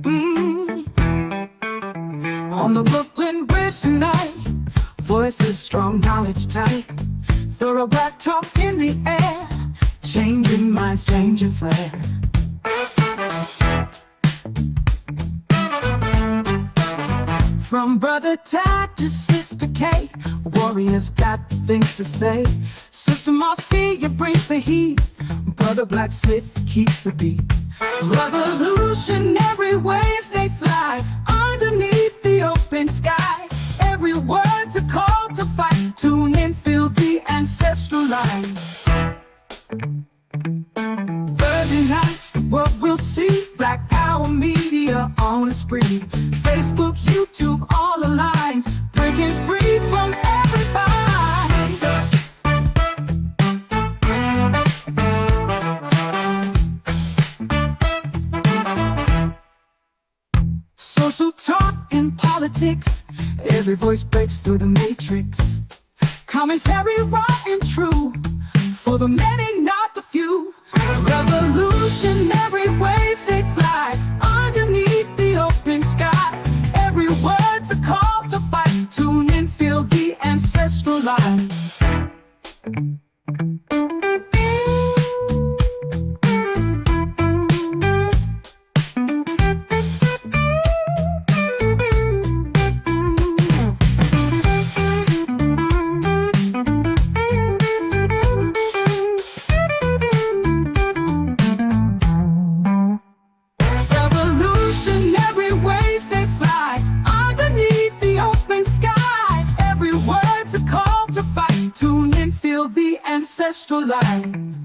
On the Brooklyn Bridge tonight, voices strong, knowledge tight, thorough black talk in the air, changing minds, changing flair. From Brother Tad to Sister Kate, warriors got things to say. Sister Marcia brings the heat, Brother Blacksmith keeps the beat. Revolutionary waves they fly underneath the open sky. Every word's a call to fight. Tune in, feel the ancestral line. Thursday nights, the world will see Black Power Media on the spree. Facebook, YouTube, all aligned, breaking free from everybody. Social talk and politics, every voice breaks through the matrix. Commentary raw and true, for the many, not the few. Revolutionary waves they fly underneath the open sky. Every word's a call to fight. Tune in, feel the ancestral line. Ancestral line.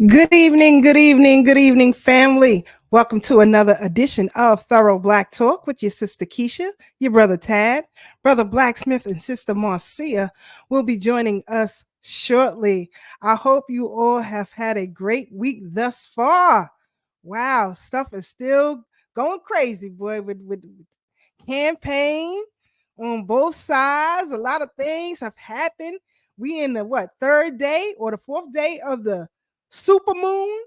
Good evening, good evening, good evening, family. Welcome to another edition of Thorough Black Talk with your sister Keisha, your brother Tad, brother Blacksmith, and sister Marcia will be joining us shortly. I hope you all have had a great week thus far. Wow, stuff is still going crazy, boy, with campaign on both sides. A lot of things have happened. We in the third day or the fourth day of the super moon.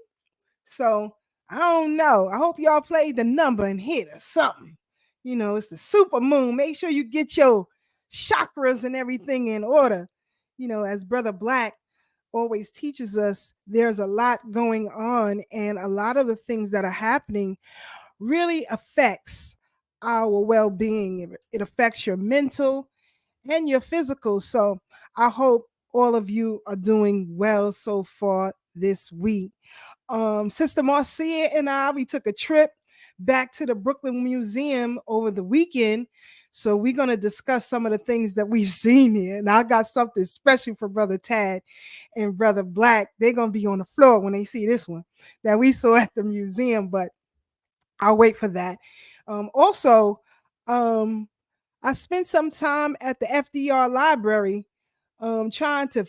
So I don't know. I hope y'all played the number and hit or something. You know, it's the super moon. Make sure you get your chakras and everything in order. You know, as Brother Black always teaches us, there's a lot going on, and a lot of the things that are happening really affects our well-being. It affects your mental and your physical. So I hope all of you are doing well so far this week. Sister Marcia and we took a trip back to the Brooklyn Museum over the weekend. So we're going to discuss some of the things that we've seen here. And I got something special for Brother Tad and Brother Black. They're going to be on the floor when they see this one that we saw at the museum, but I'll wait for that. Also, I spent some time at the FDR library trying to,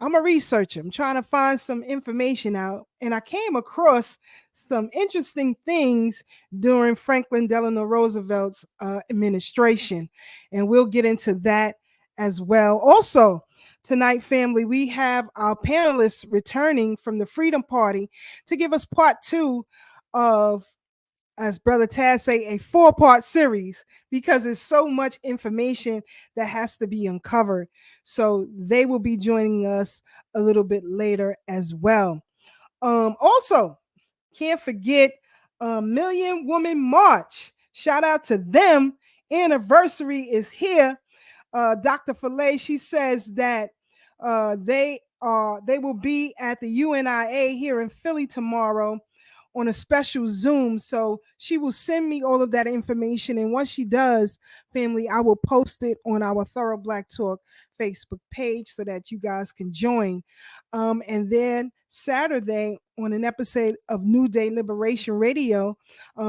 I'm a researcher. I'm trying to find some information out. And I came across some interesting things during Franklin Delano Roosevelt's administration. And we'll get into that as well. Also, tonight, family, we have our panelists returning from the Freedom Party to give us part 2 of, as Brother Tad say, a 4-part series, because there's so much information that has to be uncovered. So they will be joining us a little bit later as well. Also, can't forget Million Woman March. Shout out to them. Anniversary is here. Dr. Fillet, she says that they will be at the UNIA here in Philly tomorrow on a special Zoom. So she will send me all of that information. And once she does, family, I will post it on our Thorough Black Talk Facebook page so that you guys can join. And then Saturday on an episode of New Day Liberation Radio,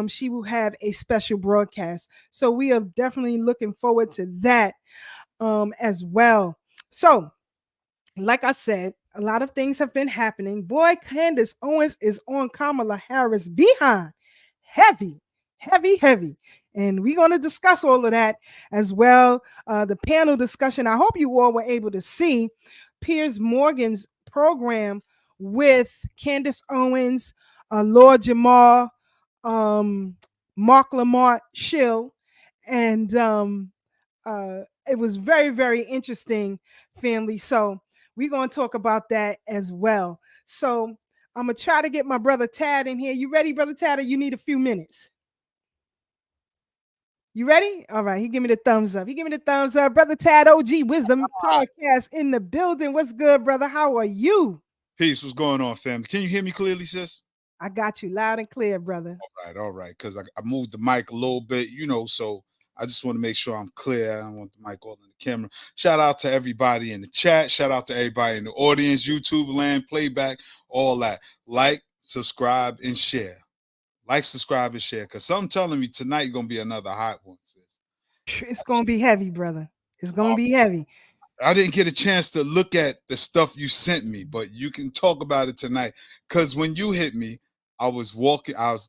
she will have a special broadcast. So we are definitely looking forward to that as well. So, like I said, a lot of things have been happening. Boy, Candace Owens is on Kamala Harris behind. Heavy, heavy, heavy. And we're going to discuss all of that as well. The panel discussion, I hope you all were able to see Piers Morgan's program with Candace Owens, Lord Jamar, Mark Lamont Schill, and it was very, very interesting, family. So we're going to talk about that as well. So I'm going to try to get my brother Tad in here. You ready, brother Tad, or you need a few minutes? You ready? All right. He give me the thumbs up. He give me the thumbs up. Brother Tad, OG Wisdom Podcast in the building. What's good, brother? How are you? Peace. What's going on, fam? Can you hear me clearly, sis? I got you loud and clear, brother. All right. Because I moved the mic a little bit, so I just want to make sure I'm clear. I don't want the mic all in the camera. Shout out to everybody in the chat. Shout out to everybody in the audience, YouTube land, playback, all that. Like, subscribe, and share. Like, subscribe, and share. Because something telling me tonight going to be another hot one, sis. It's going to be heavy, brother. It's going to be heavy. I didn't get a chance to look at the stuff you sent me, but you can talk about it tonight. Because when you hit me, I was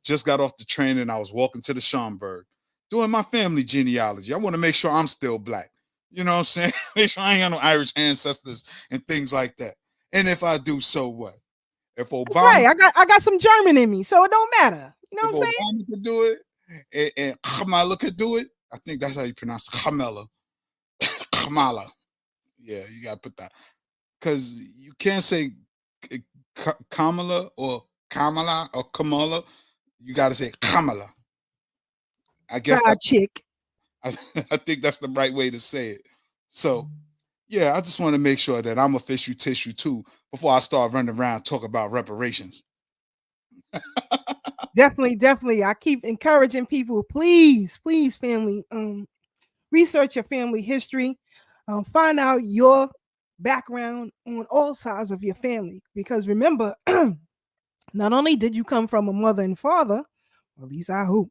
just got off the train and I was walking to the Schomburg, doing my family genealogy. I want to make sure I'm still black. You know what I'm saying? Make sure I ain't got no Irish ancestors and things like that. And if I do, so what? If Obama, that's right. I got some German in me, so it don't matter. You know what I'm saying? Obama could do it, and Kamala could do it. I think that's how you pronounce it. Kamala. Kamala. Yeah, you gotta put that, because you can't say Kamala or Kamala or Kamala. You gotta say Kamala. I guess chick. I think that's the right way to say it. So, yeah, I just want to make sure that I'm official tissue too before I start running around talking about reparations. Definitely. I keep encouraging people, please, family, research your family history, find out your background on all sides of your family. Because remember, not only did you come from a mother and father, at least I hope,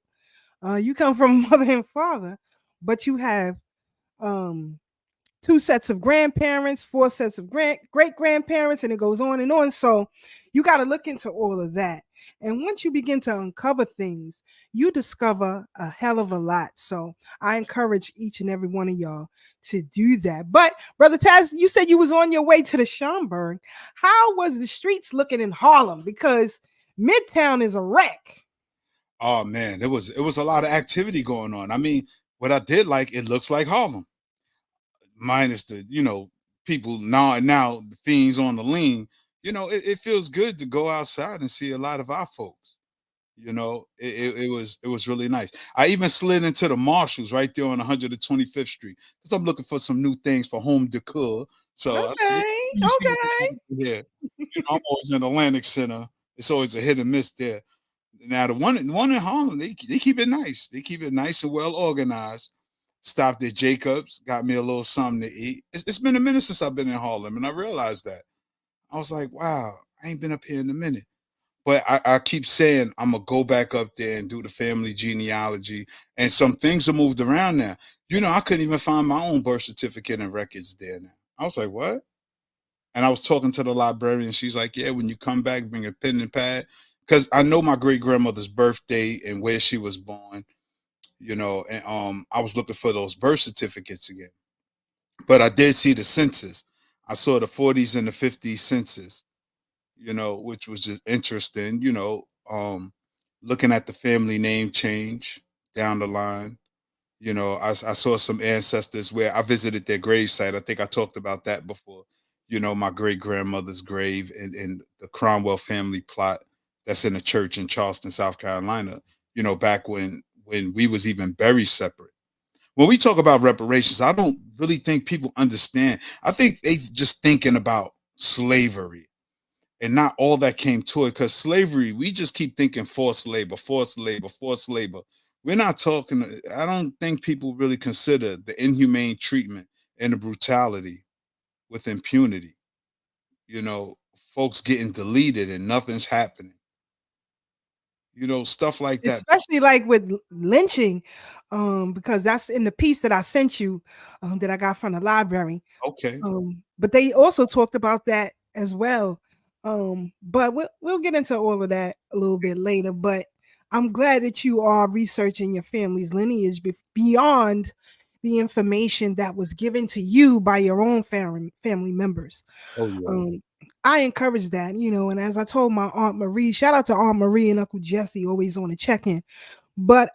you come from a mother and father, but you have 2 sets of grandparents, 4 sets of great grandparents, and it goes on and on. So you got to look into all of that. And once you begin to uncover things, you discover a hell of a lot. So I encourage each and every one of y'all to do that. But Brother Taz, you said you was on your way to the Schomburg. How was the streets looking in Harlem? Because Midtown is a wreck. Oh man, it was a lot of activity going on. I mean, what I did like, it looks like Harlem. Minus the, people now the fiends on the lean, it feels good to go outside and see a lot of our folks. It was really nice. I even slid into the Marshalls right there on 125th Street because I'm looking for some new things for home decor. So okay. Yeah, I'm always in Atlantic Center. It's always a hit and miss there. Now the one in Harlem, they keep it nice. They keep it nice and well organized. Stopped at Jacob's, got me a little something to eat. It's been a minute since I've been in Harlem, and I realized that. I was like, wow, I ain't been up here in a minute. But I keep saying I'm going to go back up there and do the family genealogy, and some things are moved around now. I couldn't even find my own birth certificate and records there now. I was like, what? And I was talking to the librarian. She's like, yeah, when you come back, bring a pen and pad. Because I know my great-grandmother's birthday and where she was born. And I was looking for those birth certificates again. But I did see the census. I saw the 40s and the 50s census, which was just interesting, looking at the family name change down the line. I saw some ancestors where I visited their gravesite. I think I talked about that before. My great-grandmother's grave in the Cromwell family plot that's in a church in Charleston, South Carolina, back when we was even buried separate. When we talk about reparations, I don't really think people understand. I think they just thinking about slavery and not all that came to it. Because slavery, we just keep thinking forced labor, forced labor, forced labor. We're not talking, I don't think people really consider the inhumane treatment and the brutality with impunity. You know, folks getting deleted and nothing's happening. You know, stuff like that. Especially like with lynching, because that's in the piece that I sent you, that I got from the library. Okay. But they also talked about that as well. But we'll get into all of that a little bit later. But I'm glad that you are researching your family's lineage beyond the information that was given to you by your own family members. Oh yeah. Um, I encourage that, and as I told my Aunt Marie, shout out to Aunt Marie and Uncle Jesse, always on the check-in. But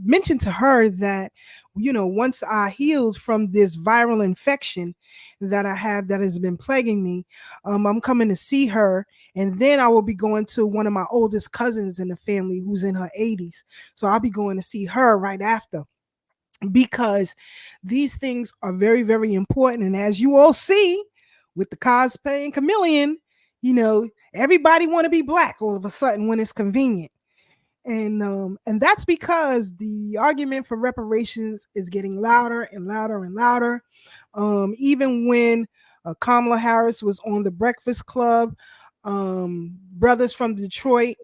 mentioned to her that, once I healed from this viral infection that I have that has been plaguing me, I'm coming to see her. And then I will be going to one of my oldest cousins in the family who's in her 80s. So I'll be going to see her right after, because these things are very, very important. And as you all see with the cosplaying chameleon, everybody want to be black all of a sudden when it's convenient. And that's because the argument for reparations is getting louder and louder and louder. Even when Kamala Harris was on the Breakfast Club, brothers from Detroit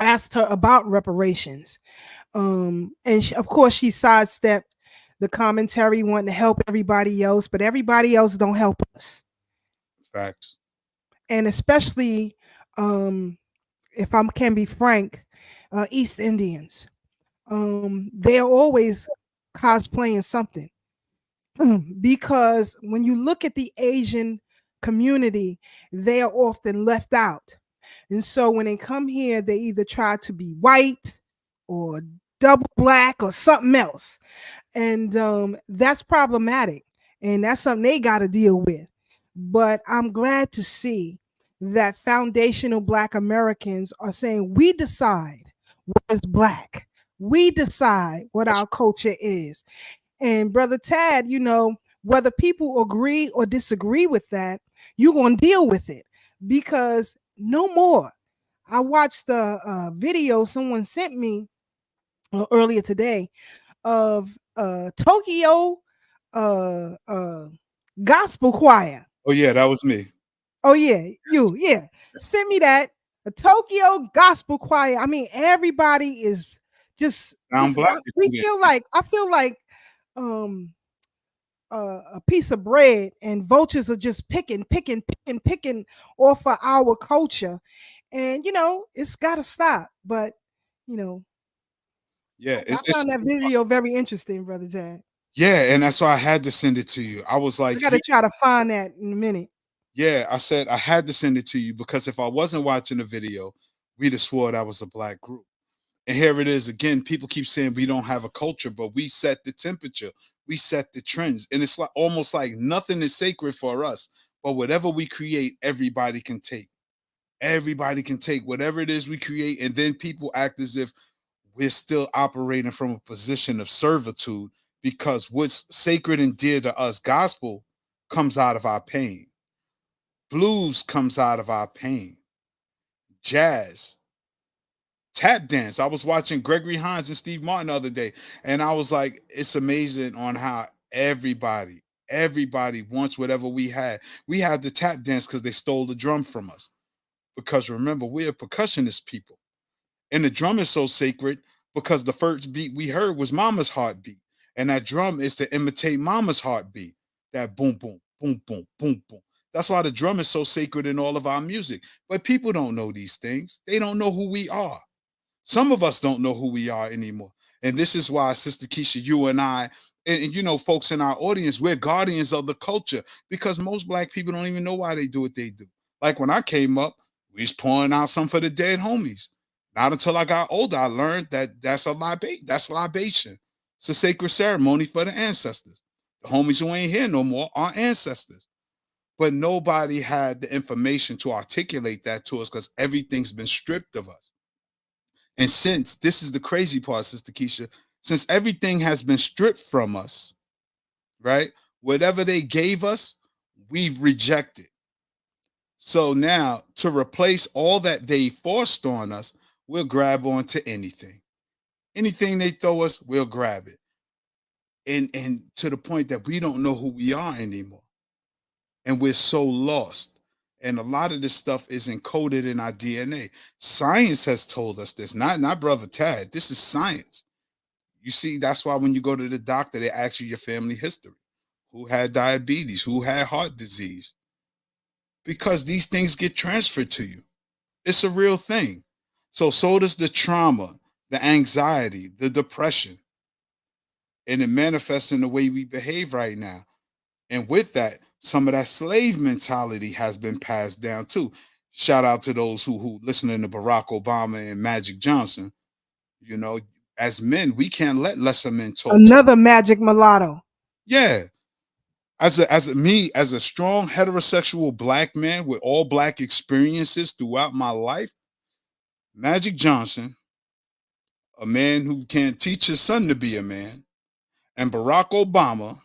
asked her about reparations. And of course, she sidestepped the commentary, wanting to help everybody else, but everybody else don't help us. Facts. And especially, if I can be frank, East Indians. They're always cosplaying something. Because when you look at the Asian community, they are often left out. And so when they come here, they either try to be white or double black or something else. And that's problematic. And that's something they got to deal with. But I'm glad to see that foundational Black Americans are saying we decide what is Black. We decide what our culture is. And Brother Tad, whether people agree or disagree with that, you're going to deal with it, because no more. I watched a video someone sent me earlier today of Tokyo gospel choir. Oh yeah, that was me. Oh yeah, send me that. A Tokyo gospel choir. I mean, everybody is just Black. I feel like a piece of bread, and vultures are just picking off of our culture. And it's got to stop. But yeah, I found that video very interesting, Brother Tad. Yeah, and that's why I had to send it to you. I was like, I got to try to find that in a minute. Yeah, I said I had to send it to you, because if I wasn't watching the video, we'd have swore that was a Black group. And here it is again. People keep saying we don't have a culture, but we set the temperature, we set the trends, and it's like almost like nothing is sacred for us. But whatever we create, everybody can take. Everybody can take whatever it is we create, and then people act as if we're still operating from a position of servitude, because what's sacred and dear to us, gospel, comes out of our pain. Blues comes out of our pain. Jazz, tap dance. I was watching Gregory Hines and Steve Martin the other day, and I was like, it's amazing on how everybody wants whatever we had. We had the tap dance because they stole the drum from us. Because remember, we're percussionist people. And the drum is so sacred because the first beat we heard was mama's heartbeat. And that drum is to imitate mama's heartbeat. That boom, boom, boom, boom, boom, boom. That's why the drum is so sacred in all of our music. But people don't know these things. They don't know who we are. Some of us don't know who we are anymore. And this is why, Sister Keisha, you and I, and folks in our audience, we're guardians of the culture, because most Black people don't even know why they do what they do. Like when I came up, we was pouring out some for the dead homies. Not until I got older, I learned that that's libation. It's a sacred ceremony for the ancestors. The homies who ain't here no more are ancestors. But nobody had the information to articulate that to us, because everything's been stripped of us. And since this is the crazy part, Sister Keisha, since everything has been stripped from us, right? Whatever they gave us, we've rejected. So now, to replace all that they forced on us, we'll grab onto anything. Anything they throw us, we'll grab it. And to the point that we don't know who we are anymore. And we're so lost. And a lot of this stuff is encoded in our DNA. Science has told us this, not brother Tad. This is science. You see, that's why when you go to the doctor, they ask you your family history. Who had diabetes? Who had heart disease? Because these things get transferred to you. It's a real thing. So does the trauma, the anxiety, the depression. And it manifests in the way we behave right now. And with that, some of that slave mentality has been passed down too. Shout out to those who listening to Barack Obama and Magic Johnson. You know, as men, we can't let lesser men talk. Another magic mulatto. Yeah. As a strong heterosexual black man with all black experiences throughout my life, Magic Johnson, a man who can't teach his son to be a man, and Barack Obama,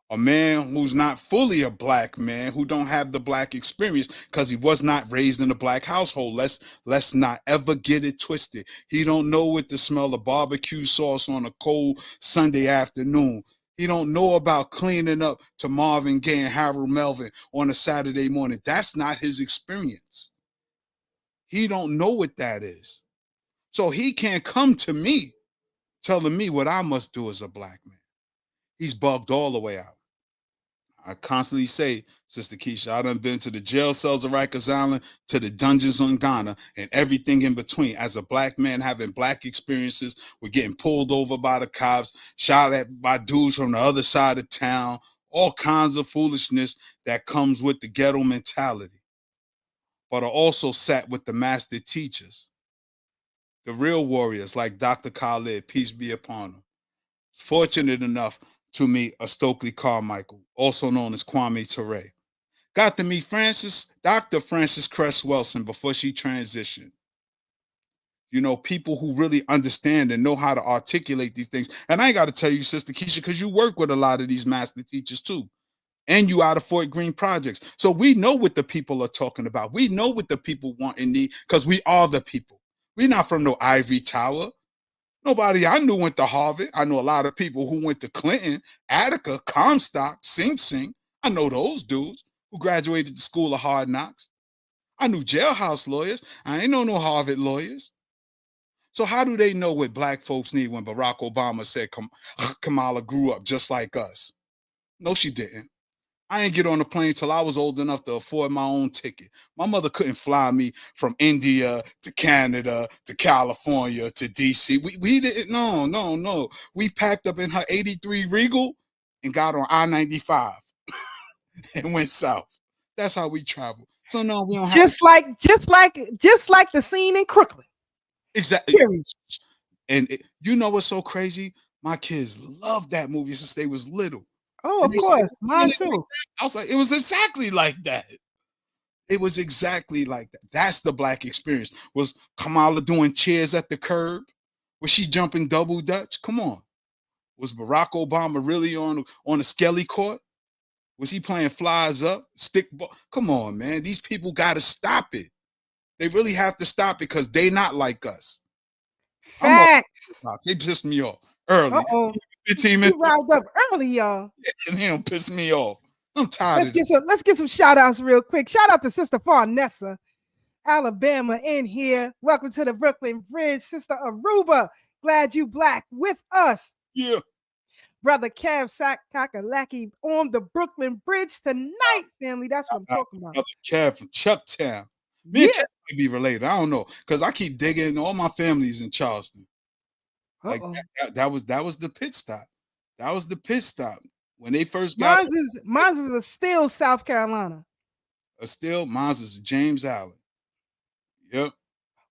a man who's not fully a black man, who don't have the black experience because he was not raised in a black household. Let's not ever get it twisted. He don't know what the smell of barbecue sauce on a cold Sunday afternoon. He don't know about cleaning up to Marvin Gaye and Harold Melvin on a Saturday morning. That's not his experience. He don't know what that is. So he can't come to me telling me what I must do as a black man. He's bugged all the way out. I constantly say, Sister Keisha, I done been to the jail cells of Rikers Island, to the dungeons on Ghana, and everything in between. As a black man having black experiences, we're getting pulled over by the cops, shot at by dudes from the other side of town, all kinds of foolishness that comes with the ghetto mentality. But I also sat with the master teachers, the real warriors like Dr. Khalid, peace be upon him. Fortunate enough to meet a Stokely Carmichael, also known as Kwame Ture. Got to meet Dr. Frances Cress Wilson before she transitioned. You know, people who really understand and know how to articulate these things. And I ain't got to tell you, Sister Keisha, because you work with a lot of these master teachers too. And you out of Fort Greene projects. So we know what the people are talking about. We know what the people want and need because we are the people. We're not from no ivory tower. Nobody I knew went to Harvard. I know a lot of people who went to Clinton, Attica, Comstock, Sing Sing. I know those dudes who graduated the School of Hard Knocks. I knew jailhouse lawyers. I ain't know no Harvard lawyers. So how do they know what black folks need when Barack Obama said Kamala grew up just like us? No, she didn't. I didn't get on the plane till I was old enough to afford my own ticket. My mother couldn't fly me from India to Canada to California to DC. We didn't, no. We packed up in her 83 Regal and got on I-95 and went south. That's how we travel. So no, we don't have just like the scene in Crooklyn. Exactly. Period. And you know what's so crazy? My kids love that movie since they was little. Oh, of course. Mine too. I was like, it was exactly like that. It was exactly like that. That's the black experience. Was Kamala doing cheers at the curb? Was she jumping double dutch? Come on. Was Barack Obama really on a skelly court? Was he playing flies up, stick ball? Come on, man. These people got to stop it. They really have to stop it because they not like us. Facts. They pissed me off early. Uh-oh. 15 minutes. You riled up early, y'all. And they don't piss me off. I'm tired Let's get some shout outs real quick. Shout out to Sister Farnessa, Alabama in here. Welcome to the Brooklyn Bridge. Sister Aruba, glad you black with us. Yeah. Brother Kev Kakalaki on the Brooklyn Bridge tonight, family. That's what I'm talking about. Brother Kev from Chucktown. Me and Kev might be related. I don't know. Because I keep digging. All my family's in Charleston. Like that was the pit stop. That was the pit stop. When they first got mine's is a still South Carolina. Mine's is James Allen. Yep.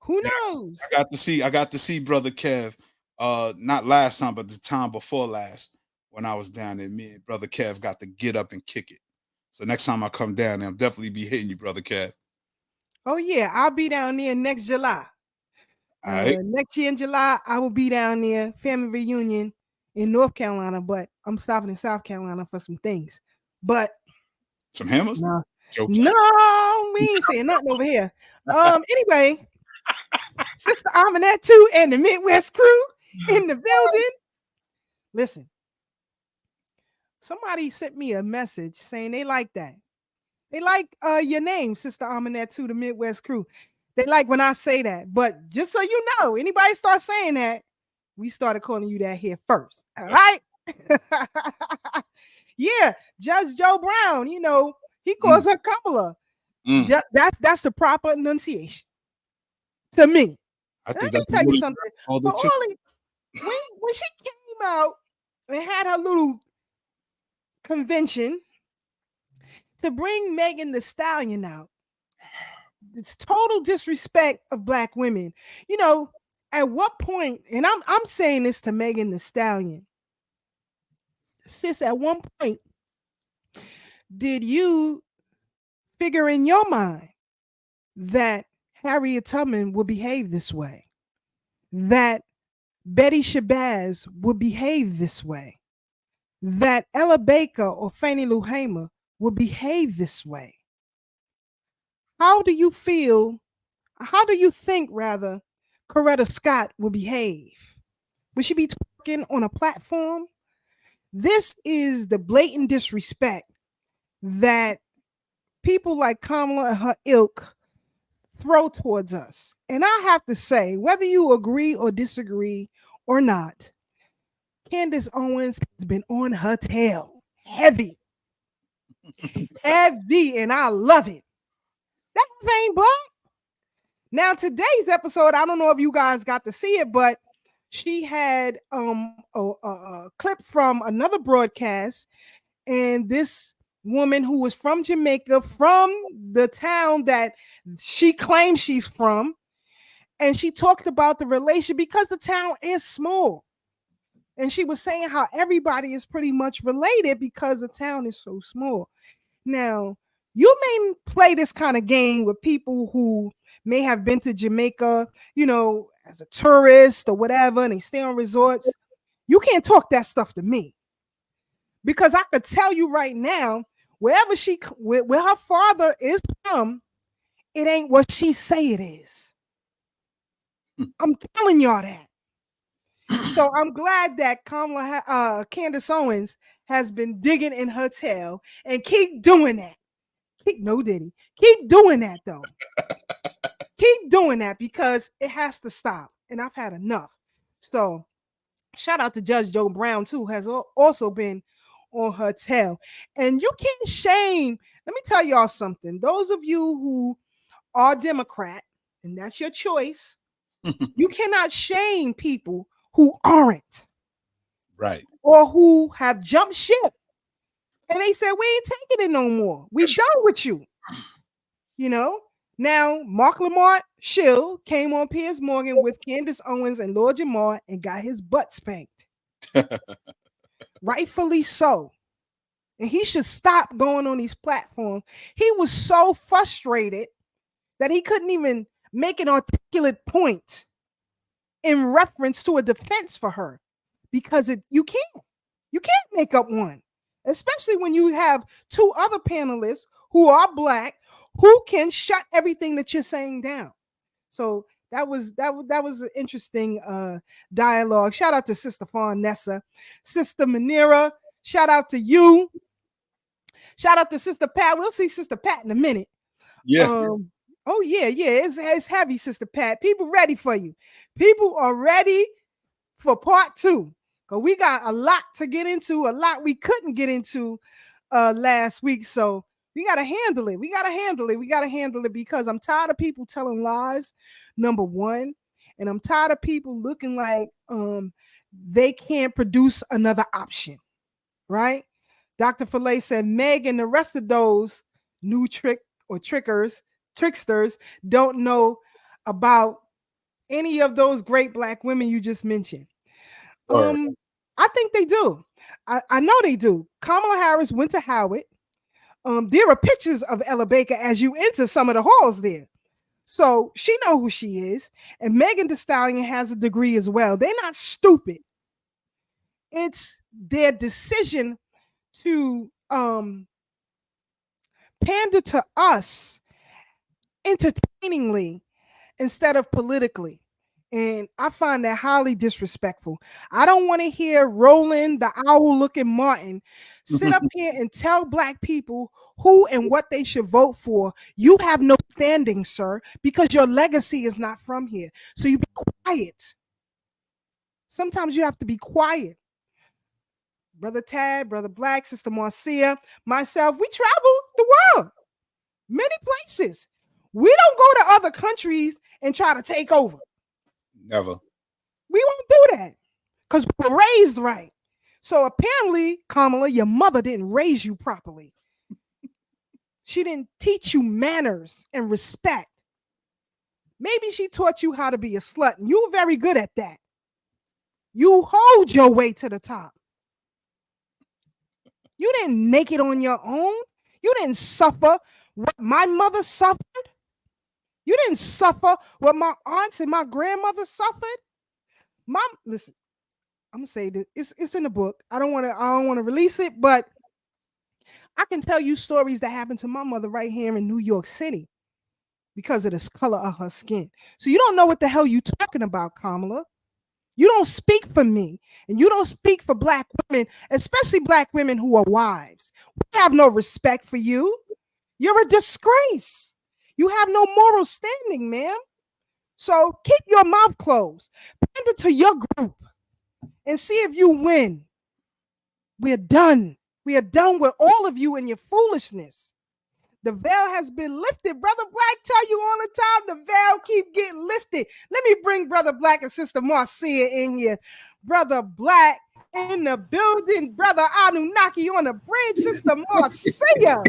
Who knows? I got to see Brother Kev, not last time, but the time before last, when I was down there. Me and Brother Kev got to get up and kick it. So next time I come down there, I'll definitely be hitting you, Brother Kev. Oh yeah, I'll be down there next July. Next year in July, I will be down there, family reunion in North Carolina, but I'm stopping in South Carolina for some things. But some hammers? No, we ain't saying nothing over here. Anyway, Sister Amanette too and the Midwest crew in the building. Listen, somebody sent me a message saying they like that. They like your name, Sister Amanette too, the Midwest crew. They like when I say that. But just so you know, anybody start saying that, we started calling you that here first. All right. Yeah, Judge Joe Brown, you know, he calls her Kamala. That's the proper enunciation to me. I think Let me tell you something. When she came out and had her little convention to bring Megan Thee Stallion out, it's total disrespect of Black women. You know, at what point, and I'm saying this to Megan Thee Stallion, sis, at one point, did you figure in your mind that Harriet Tubman would behave this way? That Betty Shabazz would behave this way? That Ella Baker or Fannie Lou Hamer would behave this way? How do you feel? How do you think, rather, Coretta Scott will behave? Would she be talking on a platform? This is the blatant disrespect that people like Kamala and her ilk throw towards us. And I have to say, whether you agree or disagree or not, Candace Owens has been on her tail heavy. Heavy, and I love it. That ain't Black. Now, today's episode, I don't know if you guys got to see it, but she had a clip from another broadcast, and this woman who was from Jamaica, from the town that she claims she's from, and she talked about the relation because the town is small. And she was saying how everybody is pretty much related because the town is so small. Now, you may play this kind of game with people who may have been to Jamaica, you know, as a tourist or whatever, and they stay on resorts. You can't talk that stuff to me. Because I could tell you right now, where her father is from, it ain't what she say it is. I'm telling y'all that. So I'm glad that Candace Owens has been digging in her tail and keep doing that. Keep doing that though. Keep doing that because it has to stop. And I've had enough. So shout out to Judge Joe Brown too, has also been on her tail. And you can't shame. Let me tell y'all something. Those of you who are Democrat, and that's your choice, you cannot shame people who aren't. Right. Or who have jumped ship. And they said, we ain't taking it no more. We done with you. You know? Now, Mark Lamar Schill came on Piers Morgan with Candace Owens and Lord Jamar and got his butt spanked. Rightfully so. And he should stop going on these platforms. He was so frustrated that he couldn't even make an articulate point in reference to a defense for her. Because you can't make up one, especially when you have two other panelists who are Black who can shut everything that you're saying down. So that was an interesting dialogue. Shout out to Sister Farnessa, Sister Manira. Shout out to you. Shout out to Sister Pat. We'll see Sister Pat in a minute. Yeah. Oh yeah. It's heavy, Sister Pat. People ready for you. People are ready for part 2. Because we got a lot to get into, a lot we couldn't get into last week. So we got to handle it. We got to handle it because I'm tired of people telling lies, number one. And I'm tired of people looking like they can't produce another option, right? Dr. Fillet said, Meg and the rest of those new tricksters don't know about any of those great Black women you just mentioned. I think they do. I know they do. Kamala Harris went to Howard. There are pictures of Ella Baker as you enter some of the halls there. So she knows who she is. And Megan Thee Stallion has a degree as well. They're not stupid. It's their decision to pander to us entertainingly instead of politically. And I find that highly disrespectful. I don't want to hear Roland, the owl looking Martin, sit up here and tell Black people who and what they should vote for. You have no standing, sir, because your legacy is not from here. So you be quiet. Sometimes you have to be quiet. Brother Tad, Brother Black, Sister Marcia, myself, we travel the world, many places. We don't go to other countries and try to take over. Never. We won't do that because we were raised right. So apparently, Kamala, your mother didn't raise you properly. She didn't teach you manners and respect. Maybe she taught you how to be a slut, and you were very good at that. You hold your way to the top. You didn't make it on your own. You didn't suffer what my mother suffered. You didn't suffer what my aunts and my grandmother suffered. Mom, listen, I'm gonna say this. It's in the book. I don't want to release it, but I can tell you stories that happened to my mother right here in New York City because of the color of her skin. So you don't know what the hell you talking about, Kamala. You don't speak for me, and you don't speak for Black women, especially Black women who are wives. We have no respect for you. You're a disgrace. You have no moral standing, ma'am. So keep your mouth closed. Pander to your group and see if you win. We're done. We are done with all of you and your foolishness. The veil has been lifted. Brother Black tell you all the time, the veil keep getting lifted. Let me bring Brother Black and Sister Marcia in here. Brother Black in the building. Brother Anunnaki on the bridge. Sister Marcia.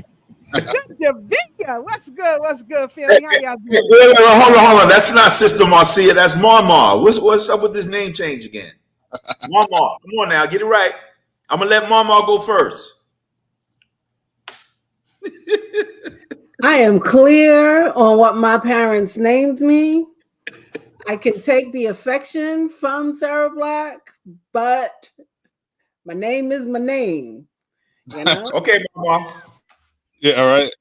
Good to be here. What's good? What's good, family? How y'all doing? Hold on. That's not Sister Marcia. That's Mama. What's up with this name change again? Mama. Come on now. Get it right. I'm going to let Mama go first. I am clear on what my parents named me. I can take the affection from Sarah Black, but my name is my name. You know? Okay, Mama. Yeah, all right.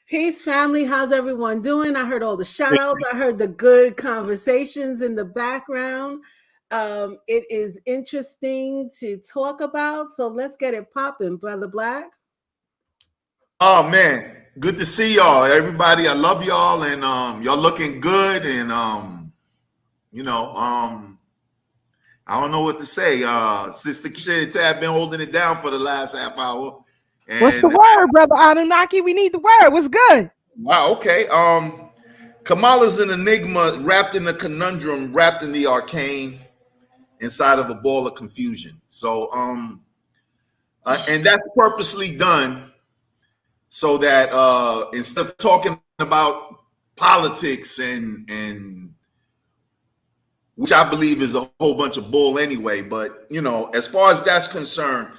Peace, family. How's everyone doing? I heard all the shout outs. I heard the good conversations in the background. It is interesting to talk about. So let's get it popping, Brother Black. Oh, man. Good to see y'all. Everybody, I love y'all. And y'all looking good. And, I don't know what to say. Sister Keisha Tab been holding it down for the last half hour. And what's the word, Brother Anunnaki? We need the word. What's good? Wow, okay. Kamala's an enigma wrapped in a conundrum, wrapped in the arcane, inside of a ball of confusion. So, and that's purposely done so that instead of talking about politics and which I believe is a whole bunch of bull anyway, but as far as that's concerned,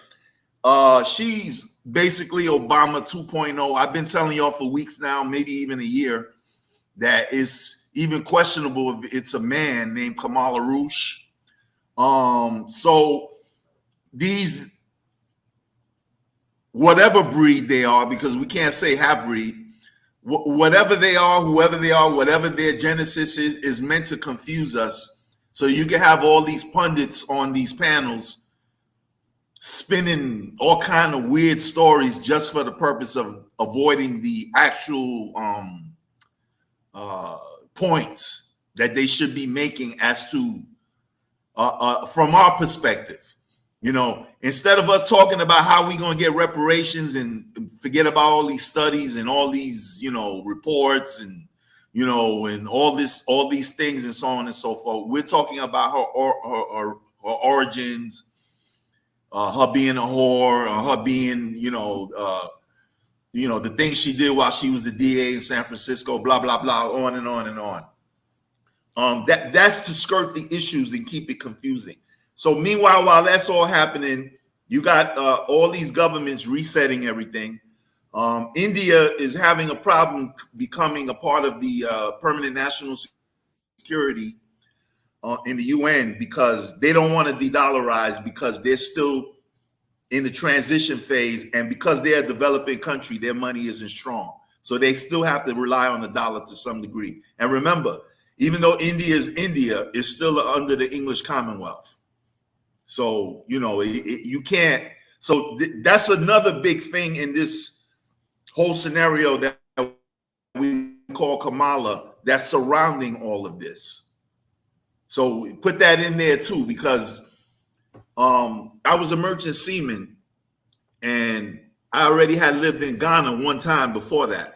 she's basically Obama 2.0. I've been telling y'all for weeks now, maybe even a year, that it's even questionable if it's a man named Kamala Roosh. So these, whatever breed they are, because we can't say half breed, whatever they are, whoever they are, whatever their genesis is meant to confuse us. So you can have all these pundits on these panels spinning all kind of weird stories just for the purpose of avoiding the actual points that they should be making as to from our perspective. Instead of us talking about how we're going to get reparations and forget about all these studies and all these reports and and all these things and so on and so forth, we're talking about her origins, her being a whore, or her being, the things she did while she was the DA in San Francisco, blah, blah, blah, on and on and on. That's to skirt the issues and keep it confusing. So meanwhile, while that's all happening, you got all these governments resetting everything. India is having a problem becoming a part of the permanent national security in the UN because they don't want to de-dollarize because they're still in the transition phase, and because they're a developing country, their money isn't strong. So they still have to rely on the dollar to some degree. And remember, even though India is still under the English Commonwealth. So, you know, you can't. So that's another big thing in this whole scenario that we call Kamala that's surrounding all of this. So put that in there too, because I was a merchant seaman and I already had lived in Ghana one time before that.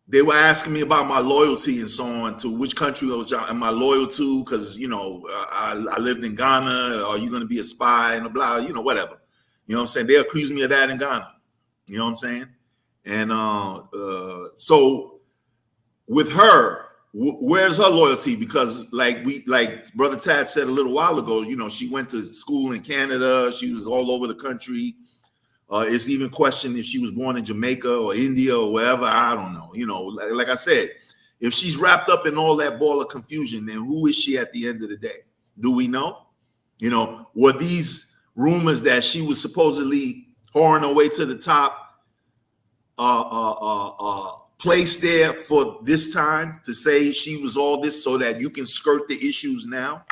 They were asking me about my loyalty and so on, to which country am I loyal to? Because, you know, I lived in Ghana. Are you going to be a spy and blah, you know, whatever. You know what I'm saying? They accused me of that in Ghana. You know what I'm saying? And so with her, where's her loyalty? Because like Brother Tad said a little while ago, you know, she went to school in Canada. She was all over the country. It's even questioned if she was born in Jamaica or India or wherever. I don't know. You know, like I said, if she's wrapped up in all that ball of confusion, then who is she at the end of the day? Do we know? You know, were these rumors that she was supposedly whoring her way to the top placed there for this time to say she was all this so that you can skirt the issues now?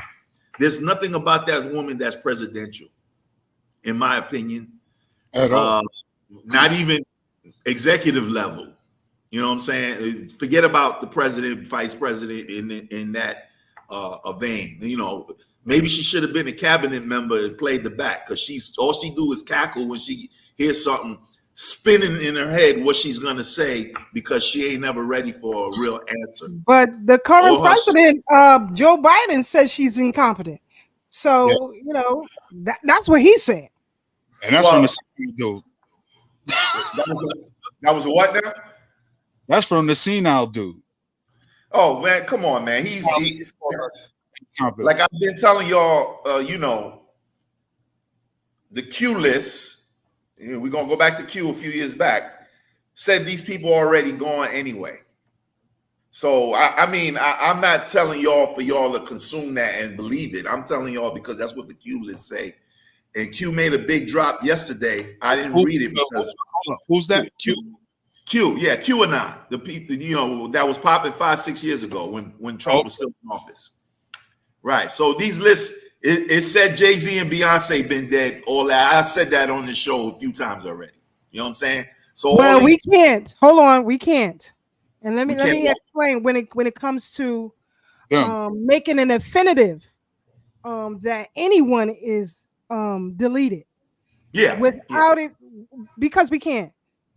There's nothing about that woman that's presidential, in my opinion. At all. Not even executive level. You know what I'm saying? Forget about the president, vice president in that vein. You know, maybe she should have been a cabinet member and played the back, because all she do is cackle when she hears something spinning in her head what she's gonna say, because she ain't never ready for a real answer. But the current president, Joe Biden, says she's incompetent. So you know that's what he said. And that's from the senile dude. That was what now? That's from the senile dude. Oh man, come on, man. He's like I've been telling y'all. You know, the Q list. You know, we're gonna go back to Q a few years back. Said these people already gone anyway. So I mean, I'm not telling y'all for y'all to consume that and believe it. I'm telling y'all because that's what the Q list say. And Q made a big drop yesterday. I didn't read it because who's that? Q, yeah, QAnon. The people, you know, that was popping 5-6 years ago when Trump was still in office. Right. So these lists, it said Jay-Z and Beyonce been dead. All that. I said that on the show a few times already. You know what I'm saying? So well, we can't. Hold on, we can't. And let me explain when it comes to making an infinitive that anyone is deleted. Yeah. Without it, because we can't.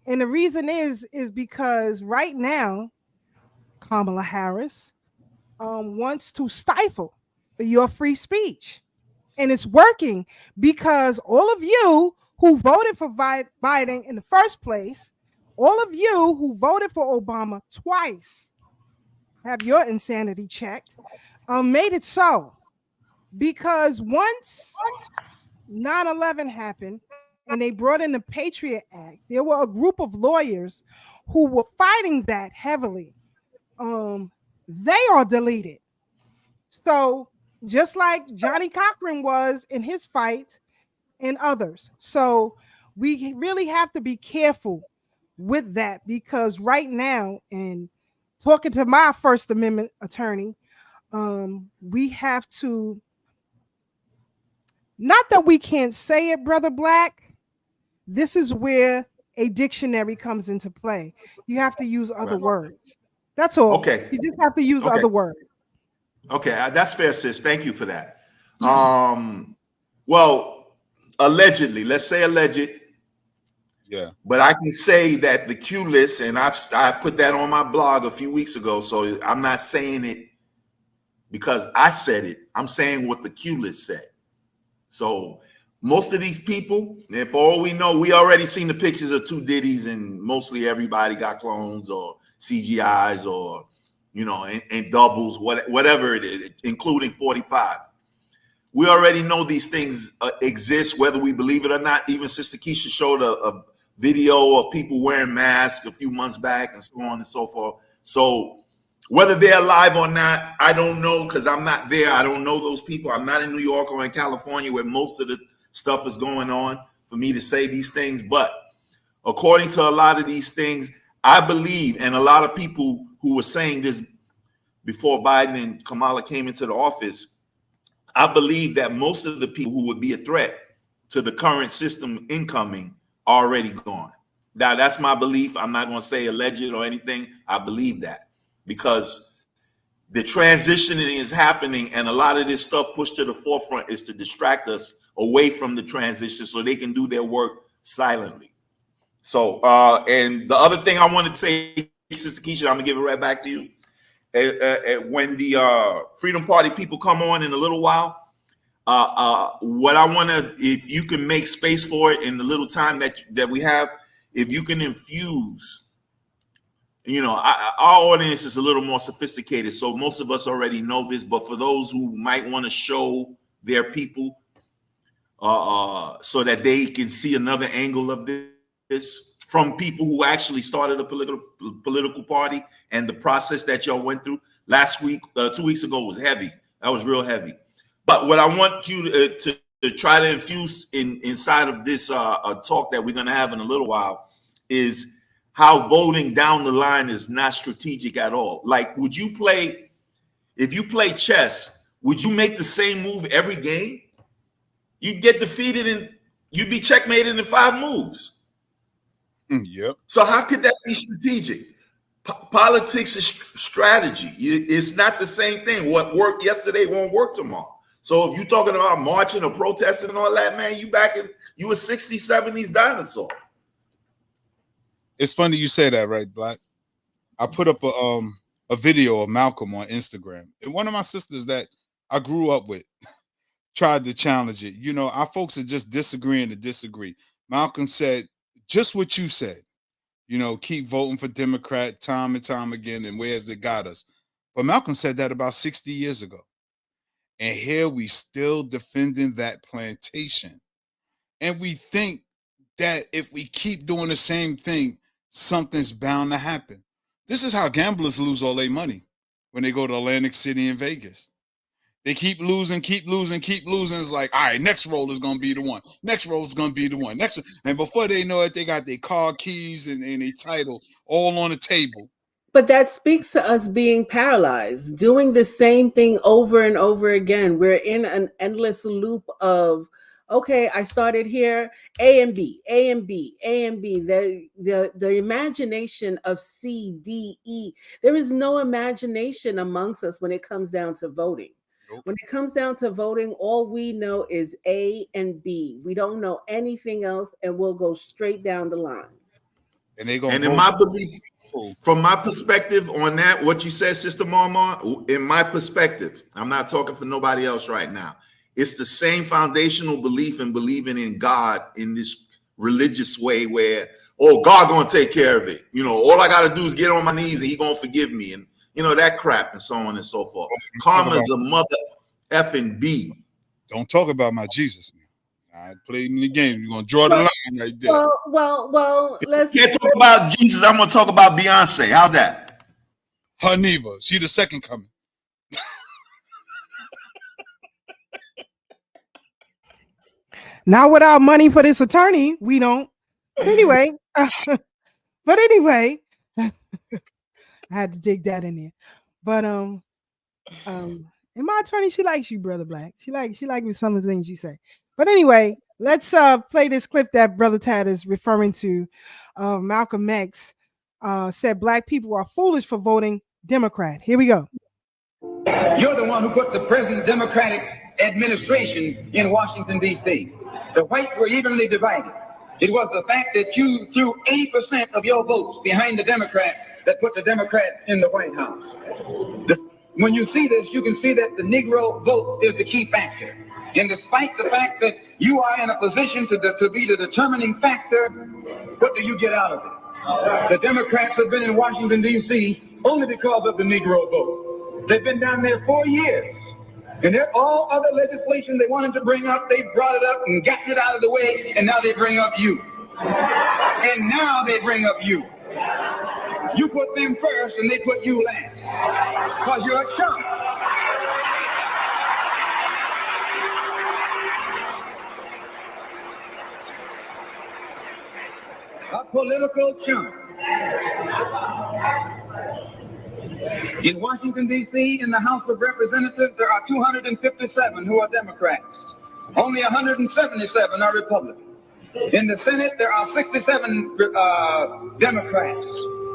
And the reason is because right now, Kamala Harris wants to stifle your free speech. And it's working because all of you who voted for Biden in the first place, all of you who voted for Obama twice, have your insanity checked, made it so. Because once 9/11 happened and they brought in the Patriot Act, there were a group of lawyers who were fighting that heavily. They are deleted. So just like Johnny Cochran was in his fight and others. So we really have to be careful with that, because right now, and talking to my First Amendment attorney, we have to, not that we can't say it, Brother Black. This is where a dictionary comes into play. You have to use other words. That's all. Okay. You just have to use other words. Okay, that's fair, sis. Thank you for that. Well, allegedly, let's say alleged. Yeah. But I can say that the Q list, and I put that on my blog a few weeks ago, so I'm not saying it because I said it. I'm saying what the Q list said. So most of these people, and for all we know, we already seen the pictures of two Diddy's, and mostly everybody got clones or CGIs or, you know, and doubles, whatever it is, including 45. We already know these things exist, whether we believe it or not. Even Sister Keisha showed a video of people wearing masks a few months back and so on and so forth. So whether they're alive or not, I don't know, because I'm not there. I don't know those people. I'm not in New York or in California where most of the stuff is going on for me to say these things. But according to a lot of these things, I believe, and a lot of people who were saying this before Biden and Kamala came into the office, I believe that most of the people who would be a threat to the current system incoming are already gone. Now, that's my belief. I'm not going to say alleged or anything. I believe that because the transitioning is happening, and a lot of this stuff pushed to the forefront is to distract us away from the transition so they can do their work silently. So, and the other thing I wanted to say, Sister Keisha, I'm going to give it right back to you. When the Freedom Party people come on in a little while, what I want to, if you can make space for it in the little time that we have, if you can infuse, you know, our audience is a little more sophisticated, so most of us already know this, but for those who might want to show their people so that they can see another angle of this from people who actually started a political party and the process that y'all went through. Last week, 2 weeks ago was heavy. That was real heavy. But what I want you to try to infuse inside of this talk that we're going to have in a little while is how voting down the line is not strategic at all. Like, would you play, if you play chess, would you make the same move every game? You'd get defeated and you'd be checkmated in 5 moves. Yep. So how could that be strategic? Politics is strategy. It's not the same thing. What worked yesterday won't work tomorrow. So if you're talking about marching or protesting and all that, man, you were 60s, 70s dinosaur. It's funny you say that, right, Black? I put up a video of Malcolm on Instagram, and one of my sisters that I grew up with tried to challenge it. You know, our folks are just disagreeing to disagree. Malcolm said just what you said. You know, keep voting for Democrat time and time again, and where's it got us? But Malcolm said that about 60 years ago. And here we still defending that plantation. And we think that if we keep doing the same thing, something's bound to happen. This is how gamblers lose all their money when they go to Atlantic City and Vegas. They keep losing. It's like, all right, next roll is going to be the one. Next roll is going to be the one. And before they know it, they got their car keys and their title all on the table. But that speaks to us being paralyzed, doing the same thing over and over again. We're in an endless loop of, okay, I started here, A and B, A and B, A and B. The imagination of C, D, E. There is no imagination amongst us when it comes down to voting. Nope. When it comes down to voting, all we know is A and B. We don't know anything else, and we'll go straight down the line. And they go. And in my belief, from my perspective on that, what you said, Sister Mama, in my perspective, I'm not talking for nobody else right now. It's the same foundational belief in believing in God in this religious way where, oh, God gonna take care of it. You know, all I gotta do is get on my knees and he gonna forgive me. And you know, that crap and so on and so forth. Karma's a mother effing B. Don't talk about my Jesus now. I played in the game. You're gonna draw the line right there. Well, let's can't talk about Jesus. I'm gonna talk about Beyonce. How's that? Her neither. She the second coming. Not without money for this attorney, we don't. But anyway, I had to dig that in there. But and my attorney, she likes you, Brother Black. She likes some of the things you say. But anyway, let's play this clip that Brother Tad is referring to. Malcolm X said Black people are foolish for voting Democrat. Here we go. You're the one who put the present Democratic administration in Washington, D.C. The whites were evenly divided. It was the fact that you threw 80% of your votes behind the Democrats that put the Democrats in the White House. When you see this, you can see that the Negro vote is the key factor. And despite the fact that you are in a position to be the determining factor, what do you get out of it? The Democrats have been in Washington, D.C. only because of the Negro vote. They've been down there 4 years. And all other legislation they wanted to bring up, they brought it up and gotten it out of the way, and now they bring up you. And now they bring up you. You put them first and they put you last. Because you're a chump. A political chump. In Washington, D.C., in the House of Representatives, there are 257 who are Democrats. Only 177 are Republicans. In the Senate, there are 67 Democrats.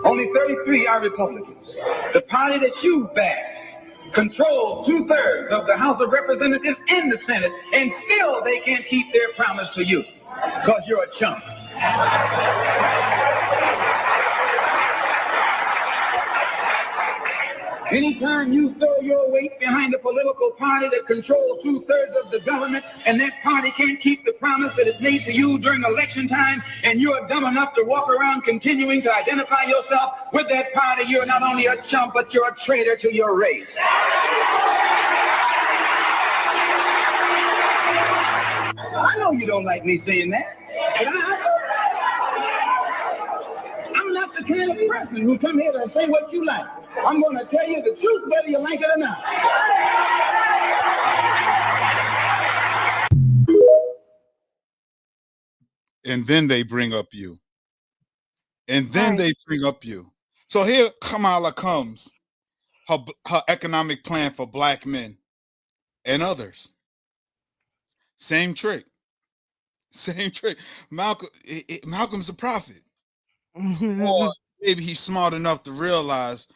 Only 33 are Republicans. The party that you bash controls 2/3 of the House of Representatives and the Senate, and still they can't keep their promise to you because you're a chump. Anytime you throw your weight behind a political party that controls 2/3 of the government, and that party can't keep the promise that it made to you during election time, and you're dumb enough to walk around continuing to identify yourself with that party, you're not only a chump, but you're a traitor to your race. I know you don't like me saying that, but I'm not the kind of person who come here to say what you like. I'm going to tell you the truth, whether you like it or not. And then they bring up you. And then they bring up you. So here Kamala comes, her economic plan for black men and others. Same trick. Same trick. Malcolm's a prophet. Or maybe he's smart enough to realize,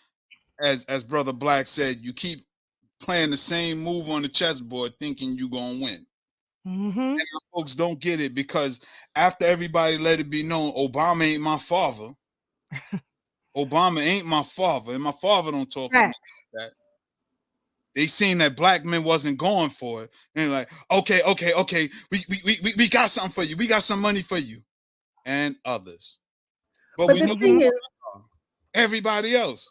as Brother Black said, you keep playing the same move on the chessboard thinking you're going to win. And folks don't get it, because after everybody let it be known, Obama ain't my father. Obama ain't my father, and my father don't talk to me like that. They seen that black men wasn't going for it, and like, okay, we got something for you. We got some money for you, and others. But we know everybody else.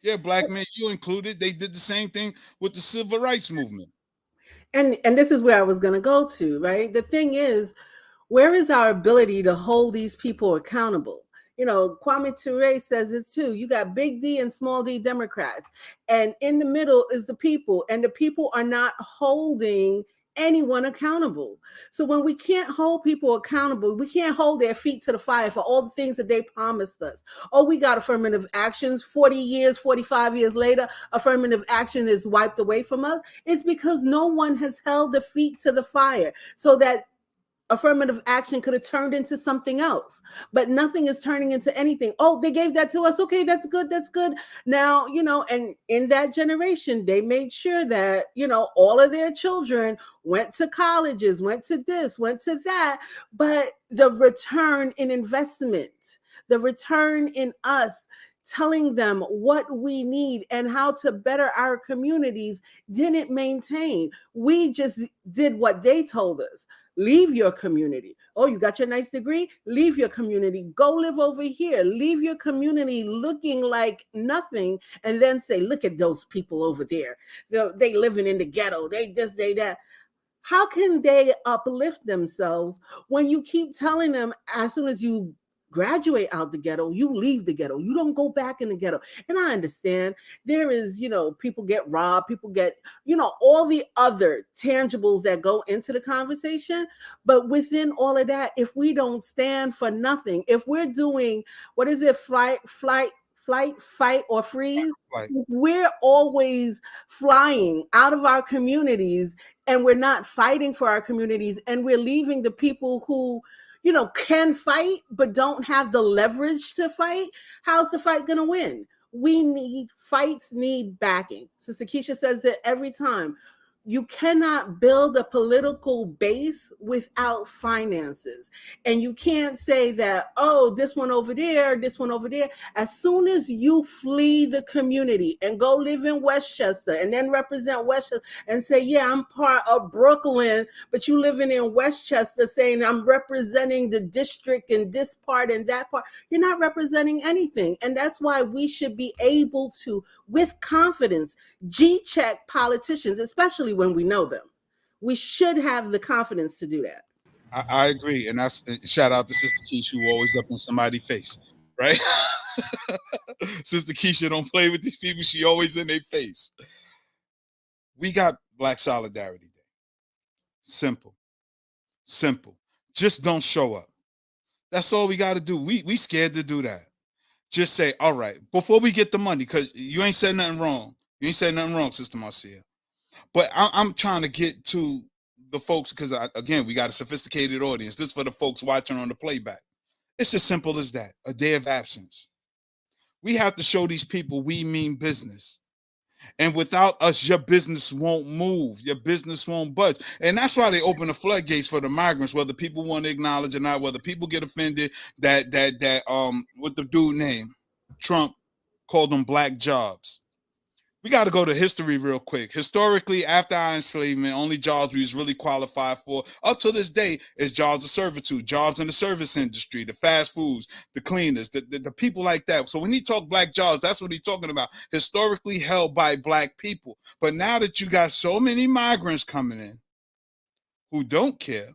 Yeah, black men, you included. They did the same thing with the civil rights movement. And this is where I was going to go to, right? The thing is, where is our ability to hold these people accountable? You know, Kwame Ture says it too. You got big D and small d Democrats, and in the middle is the people, and the people are not holding anyone accountable. So when we can't hold people accountable, we can't hold their feet to the fire for all the things that they promised us. Oh, we got affirmative actions 40 years, 45 years later, affirmative action is wiped away from us. It's because no one has held the feet to the fire so that affirmative action could have turned into something else, but nothing is turning into anything. Oh, they gave that to us. Okay, that's good. That's good. Now, you know, and in that generation, they made sure that, you know, all of their children went to colleges, went to this, went to that. But the return in investment, the return in us telling them what we need and how to better our communities didn't maintain. We just did what they told us. Leave your community. Oh, you got your nice degree? Leave your community. Go live over here. Leave your community looking like nothing, and then say, look at those people over there. They living in the ghetto. They this, they that. How can they uplift themselves when you keep telling them as soon as you graduate out the ghetto, you leave the ghetto, you don't go back in the ghetto? And I understand there is, you know, people get robbed, people get, you know, all the other tangibles that go into the conversation. But within all of that, if we don't stand for nothing, if we're doing, what is it, fight, fight, or freeze, we're always flying out of our communities, and we're not fighting for our communities, and we're leaving the people who, you know, can fight but don't have the leverage to fight. How's the fight going to win? Fights need backing. Sister Keisha says it every time. You cannot build a political base without finances. And you can't say that, oh, this one over there, this one over there. As soon as you flee the community and go live in Westchester and then represent Westchester and say, yeah, I'm part of Brooklyn, but you living in Westchester saying I'm representing the district in this part and that part, you're not representing anything. And that's why we should be able to, with confidence, G-check politicians, especially when we know them. We should have the confidence to do that. I agree. And that's shout out to Sister Keisha, who always up in somebody's face, right? Sister Keisha don't play with these people. She always in their face. We got Black Solidarity Day. Simple. Just don't show up. That's all we got to do. We scared to do that. Just say, all right, before we get the money, because you ain't said nothing wrong. You ain't said nothing wrong, Sister Marcia. But I'm trying to get to the folks, because again, we got a sophisticated audience. This is for the folks watching on the playback. It's as simple as that. A day of absence. We have to show these people we mean business. And without us, your business won't move. Your business won't budge. And that's why they open the floodgates for the migrants, whether people want to acknowledge or not, whether people get offended that what the dude named Trump called them black jobs. We got to go to history real quick. Historically, after our enslavement, only jobs we was really qualified for up to this day is jobs of servitude, jobs in the service industry, the fast foods, the cleaners, the people like that. So when he talk black jobs, that's what he's talking about. Historically held by black people. But now that you got so many migrants coming in who don't care,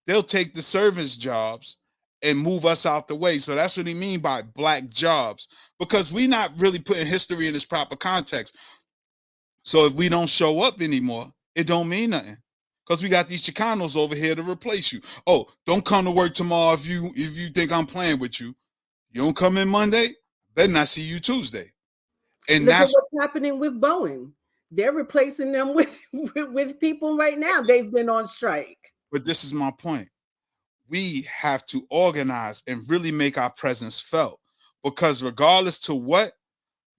they'll take the service jobs and move us out the way. So that's what he mean by black jobs, because we not really putting history in its proper context. So if we don't show up anymore, it don't mean nothing, because we got these Chicanos over here to replace you. Oh, don't come to work tomorrow if you think I'm playing with you. You don't come in Monday, better not see you Tuesday. And Look that's at what's happening with Boeing. They're replacing them with people right now. They've been on strike. But this is my point. We have to organize and really make our presence felt, because regardless to what,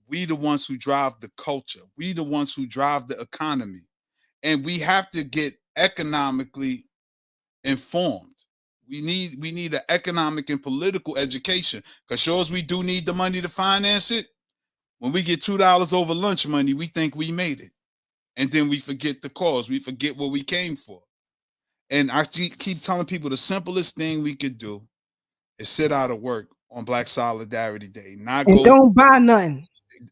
we the ones who drive the culture. We the ones who drive the economy. And we have to get economically informed. We need an economic and political education, because sure as we do need the money to finance it, when we get $2 over lunch money, we think we made it. And then we forget the cause. We forget what we came for. And I keep telling people the simplest thing we could do is sit out of work on Black Solidarity Day. Don't buy nothing.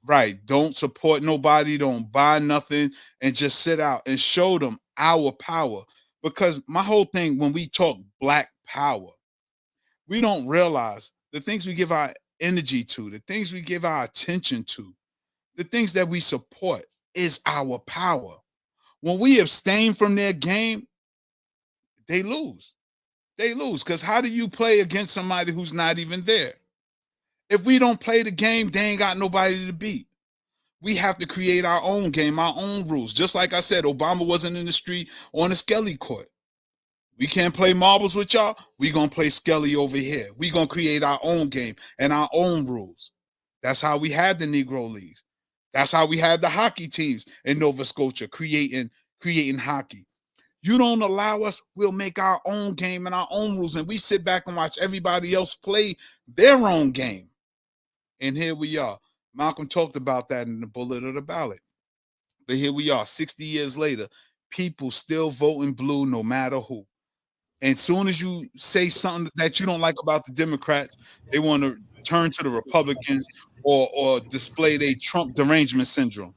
Right. Don't support nobody. Don't buy nothing. And just sit out and show them our power. Because my whole thing, when we talk black power, we don't realize the things we give our energy to, the things we give our attention to, the things that we support is our power. When we abstain from their game, they lose. They lose. Because how do you play against somebody who's not even there? If we don't play the game, they ain't got nobody to beat. We have to create our own game, our own rules. Just like I said, Obama wasn't in the street on a Skelly court. We can't play marbles with y'all. We gonna play Skelly over here. We gonna create our own game and our own rules. That's how we had the Negro Leagues. That's how we had the hockey teams in Nova Scotia creating hockey. You don't allow us, we'll make our own game and our own rules, and we sit back and watch everybody else play their own game. And here we are. Malcolm talked about that in the bullet of the ballot. But here we are, 60 years later, people still voting blue no matter who. And soon as you say something that you don't like about the Democrats, they want to turn to the Republicans or display their Trump derangement syndrome.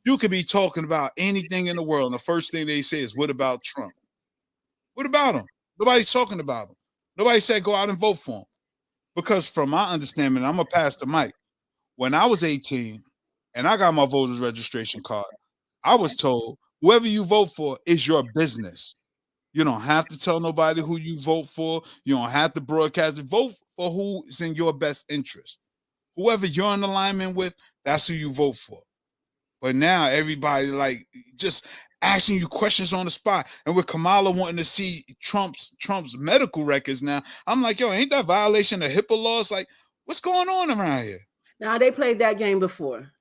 You could be talking about anything in the world, and the first thing they say is, what about Trump? What about him? Nobody's talking about him. Nobody said go out and vote for him. Because from my understanding, I'm going to pass the mic. When I was 18 and I got my voter's registration card, I was told, whoever you vote for is your business. You don't have to tell nobody who you vote for. You don't have to broadcast it. Vote for who is in your best interest. Whoever you're in alignment with, that's who you vote for. But now everybody like just asking you questions on the spot. And with Kamala wanting to see Trump's medical records now, I'm like, yo, ain't that violation of HIPAA laws? Like, what's going on around here? Now they played that game before.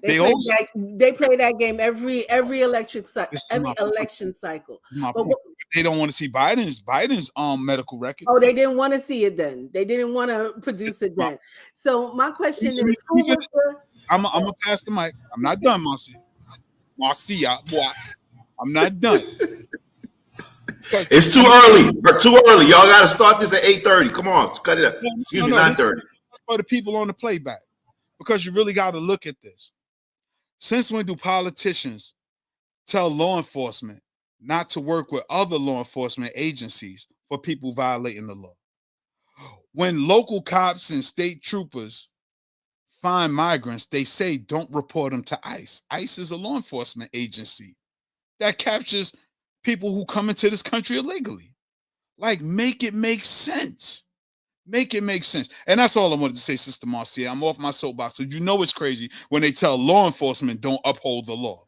They play that game every election cycle. But they don't want to see Biden's medical records. Oh, they didn't want to see it then. They didn't want to produce it then. So my question is, who was the? I'm gonna pass the mic. I'm not done, Marcia. Boy, I'm not done. It's too early. Too early. Y'all got to start this at 8:30. Come on, let's cut it up. Excuse me, 9:30. For the people on the playback, because you really got to look at this. Since when do politicians tell law enforcement not to work with other law enforcement agencies for people violating the law? When local cops and state troopers find migrants, they say don't report them to ICE. ICE is a law enforcement agency that captures people who come into this country illegally. Like, make it make sense. Make it make sense. And that's all I wanted to say, Sister Marcia. I'm off my soapbox. So you know it's crazy when they tell law enforcement don't uphold the law.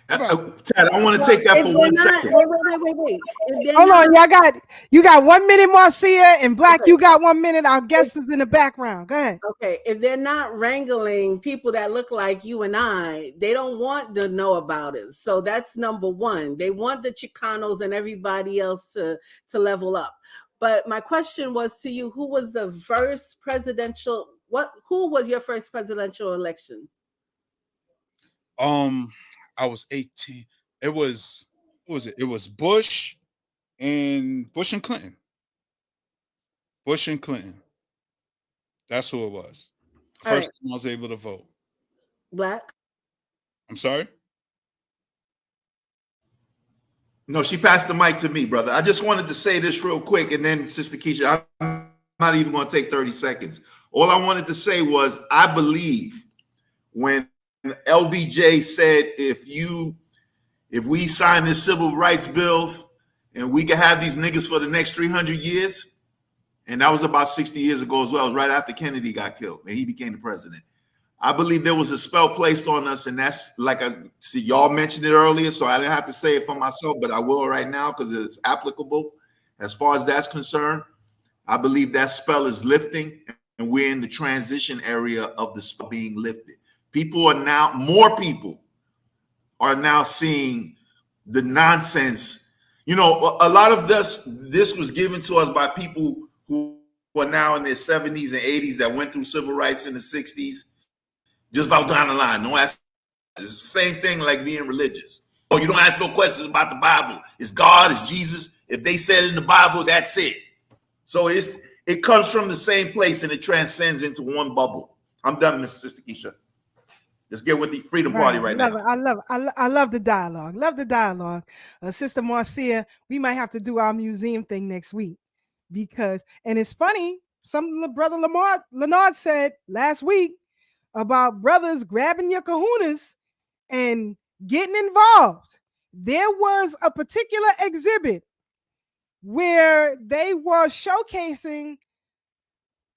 Ted, I want to take that for 1 second. Wait. Hold on, you got 1 minute, Marcia, and Black, you got 1 minute. Our guest is in the background. Go ahead. Okay, if they're not wrangling people that look like you and I, they don't want to know about it. So that's number one. They want the Chicanos and everybody else to level up. But my question was to you: who was the first presidential? Who was your first presidential election? I was 18. It was, what was it? It was Bush and Clinton. Bush and Clinton. That's who it was. First time I was able to vote. Black. I'm sorry? No, she passed the mic to me, brother. I just wanted to say this real quick, and then Sister Keisha, I'm not even going to take 30 seconds. All I wanted to say was I believe when LBJ said if we sign this civil rights bill and we can have these niggas for the next 300 years, and that was about 60 years ago as well. It was right after Kennedy got killed and he became the president. I believe there was a spell placed on us, and that's like y'all mentioned it earlier, so I didn't have to say it for myself, but I will right now because it's applicable. As far as that's concerned, I believe that spell is lifting, and we're in the transition area of the spell being lifted. More people are now seeing the nonsense. You know, a lot of this was given to us by people who are now in their 70s and 80s that went through civil rights in the 60s. Just about down the line. Don't ask. It's the same thing like being religious. Oh, you don't ask no questions about the Bible. It's God, it's Jesus. If they said it in the Bible, that's it. So it comes from the same place and it transcends into one bubble. I'm done, Miss Sister Keisha. Let's get with the Freedom Party right now. I love the dialogue. Love the dialogue. Sister Marcia, we might have to do our museum thing next week because, and it's funny, something Brother Lennard said last week about brothers grabbing your kahunas and getting involved. There was a particular exhibit where they were showcasing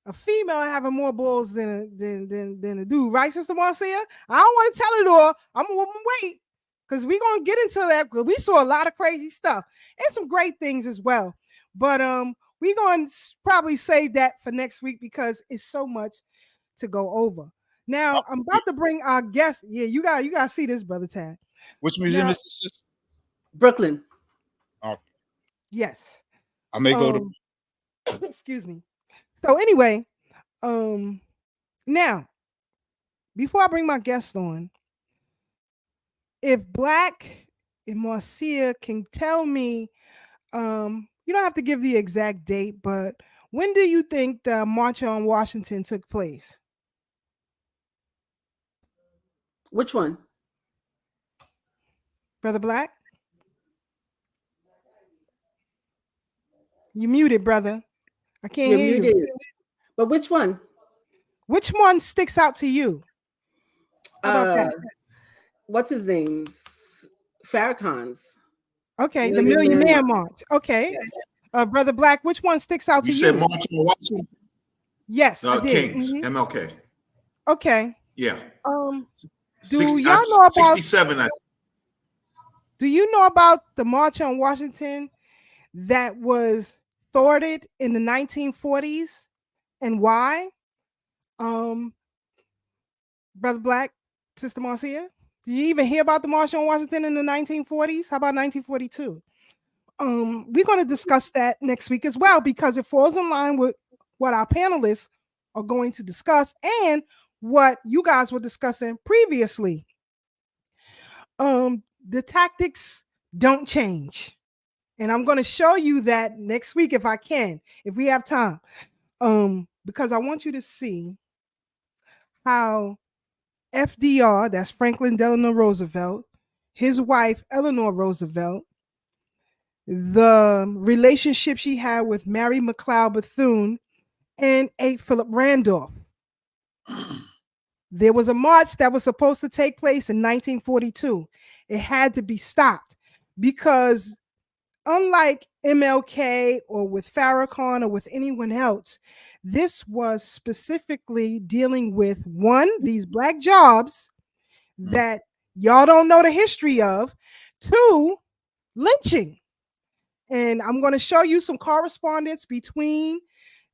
a female having more balls than a dude, right, Sister Marcia? I don't want to tell it all. I'm gonna wait because we're gonna get into that because we saw a lot of crazy stuff and some great things as well. But we're gonna probably save that for next week because it's so much to go over. Now I'm about to bring our guest. Yeah, you got to see this, Brother Tad. Which museum is this? Brooklyn. Oh, yes. I may go to. Excuse me. So anyway, now before I bring my guest on, if Black and Marcia can tell me, you don't have to give the exact date, but when do you think the March on Washington took place? Which one? Brother Black? You muted, brother. I can't hear muted. you. But which one? Which one sticks out to you? How about that? What's his name? Farrakhan's. Okay, the Million Man March. Okay. Brother Black, which one sticks out to you? You said March on Washington? Yes, I did. Kings, MLK. Okay. Yeah. Do y'all know about 67? Do you know about the March on Washington that was thwarted in the 1940s and why? Brother Black, Sister Marcia, did you even hear about the March on Washington in the 1940s? How about 1942? We're going to discuss that next week as well because it falls in line with what our panelists are going to discuss and what you guys were discussing previously. The tactics don't change. And I'm going to show you that next week if I can, if we have time. Because I want you to see how FDR, that's Franklin Delano Roosevelt, his wife, Eleanor Roosevelt, the relationship she had with Mary McLeod Bethune and A. Philip Randolph. There was a march that was supposed to take place in 1942. It had to be stopped because unlike MLK or with Farrakhan or with anyone else. This was specifically dealing with one, these black jobs that y'all don't know the history of. Two, lynching. And I'm going to show you some correspondence between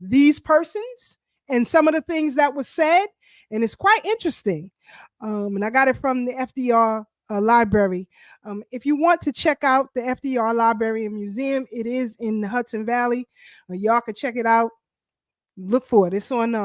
these persons and some of the things that was said. And it's quite interesting. And I got it from the FDR library. If you want to check out the FDR Library and Museum, it is in the Hudson Valley. Y'all can check it out. Look for it. It's on is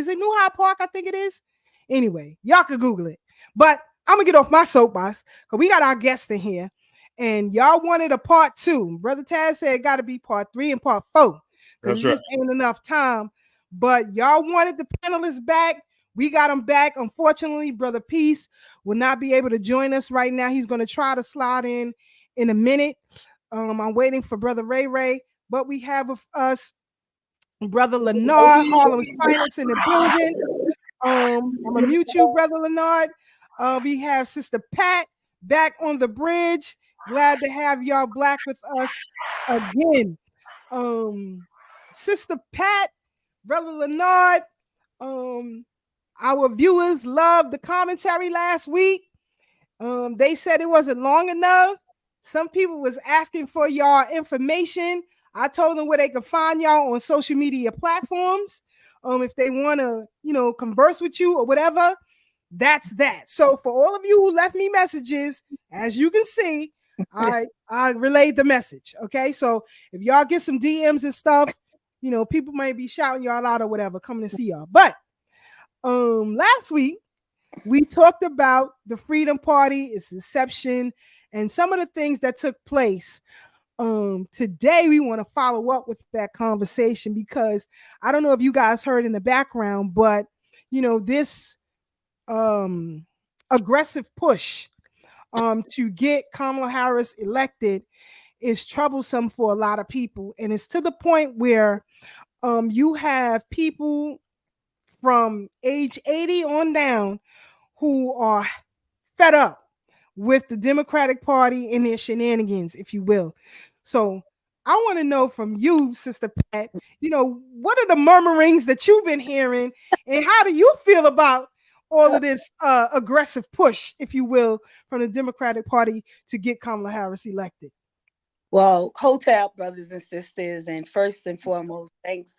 it New Hyde Park? I think it is. Anyway, y'all can Google it. But I'm gonna get off my soapbox because we got our guest in here, and y'all wanted a part 2. Brother Taz said it got to be part 3 and part 4 because That's just ain't enough time. But y'all wanted the panelists back. We got them back. Unfortunately, Brother Peace will not be able to join us right now. He's going to try to slide in a minute. I'm waiting for Brother Ray, but we have with us Brother Lennard, Harlem's finest in the building. I'm gonna mute you, Brother Lennard. We have Sister Pat back on the bridge. Glad to have y'all black with us again. Sister Pat, Brother Lennard, our viewers loved the commentary last week. They said it wasn't long enough. Some people was asking for y'all information. I told them where they could find y'all on social media platforms. If they want to, converse with you or whatever, that's that. So for all of you who left me messages, as you can see, I relayed the message. Okay. So if y'all get some DMs and stuff, people may be shouting y'all out or whatever, coming to see y'all. But last week we talked about the Freedom Party, its inception, and some of the things that took place. Today we want to follow up with that conversation because I don't know if you guys heard in the background, but this aggressive push to get Kamala Harris elected is troublesome for a lot of people, and it's to the point where you have people from age 80 on down who are fed up with the Democratic Party and their shenanigans, if you will. So I want to know from you, Sister Pat, what are the murmurings that you've been hearing, and how do you feel about all of this aggressive push, if you will, from the Democratic Party to get Kamala Harris elected? Well, hotel brothers and sisters, and first and foremost, thanks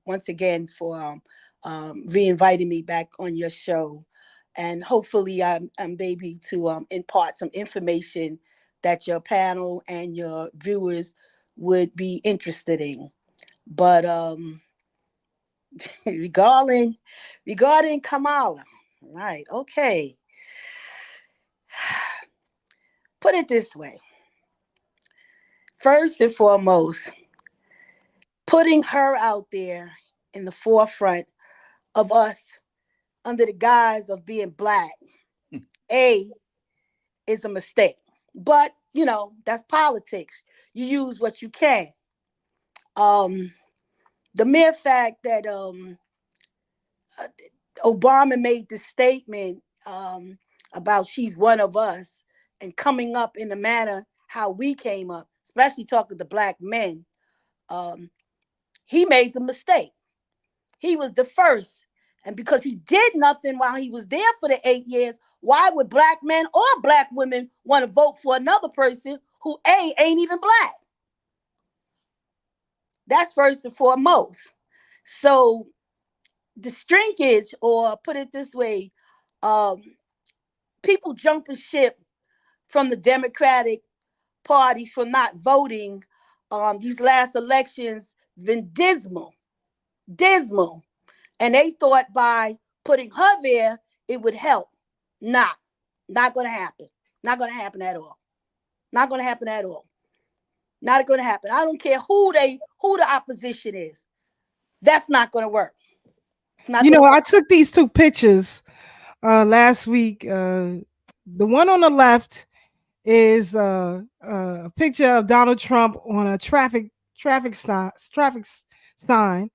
once again for re-inviting me back on your show. And hopefully I'm able to impart some information that your panel and your viewers would be interested in. But regarding Kamala, right, okay. Put it this way. First and foremost, putting her out there in the forefront of us under the guise of being black, is a mistake. But, that's politics. You use what you can. The mere fact that Obama made the statement about she's one of us and coming up in the manner how we came up, especially talking to black men, he made the mistake. He was the first. And because he did nothing while he was there for the 8 years, why would black men or black women want to vote for another person who ain't even black? That's first and foremost. So the shrinkage, or put it this way, people jumping ship from the Democratic Party for not voting these last elections been dismal. And they thought by putting her there, it would help. Not going to happen. Not going to happen at all. Not going to happen at all. Not going to happen. I don't care who the opposition is. That's not going to work. I took these 2 pictures last week. The one on the left is a picture of Donald Trump on a traffic sign,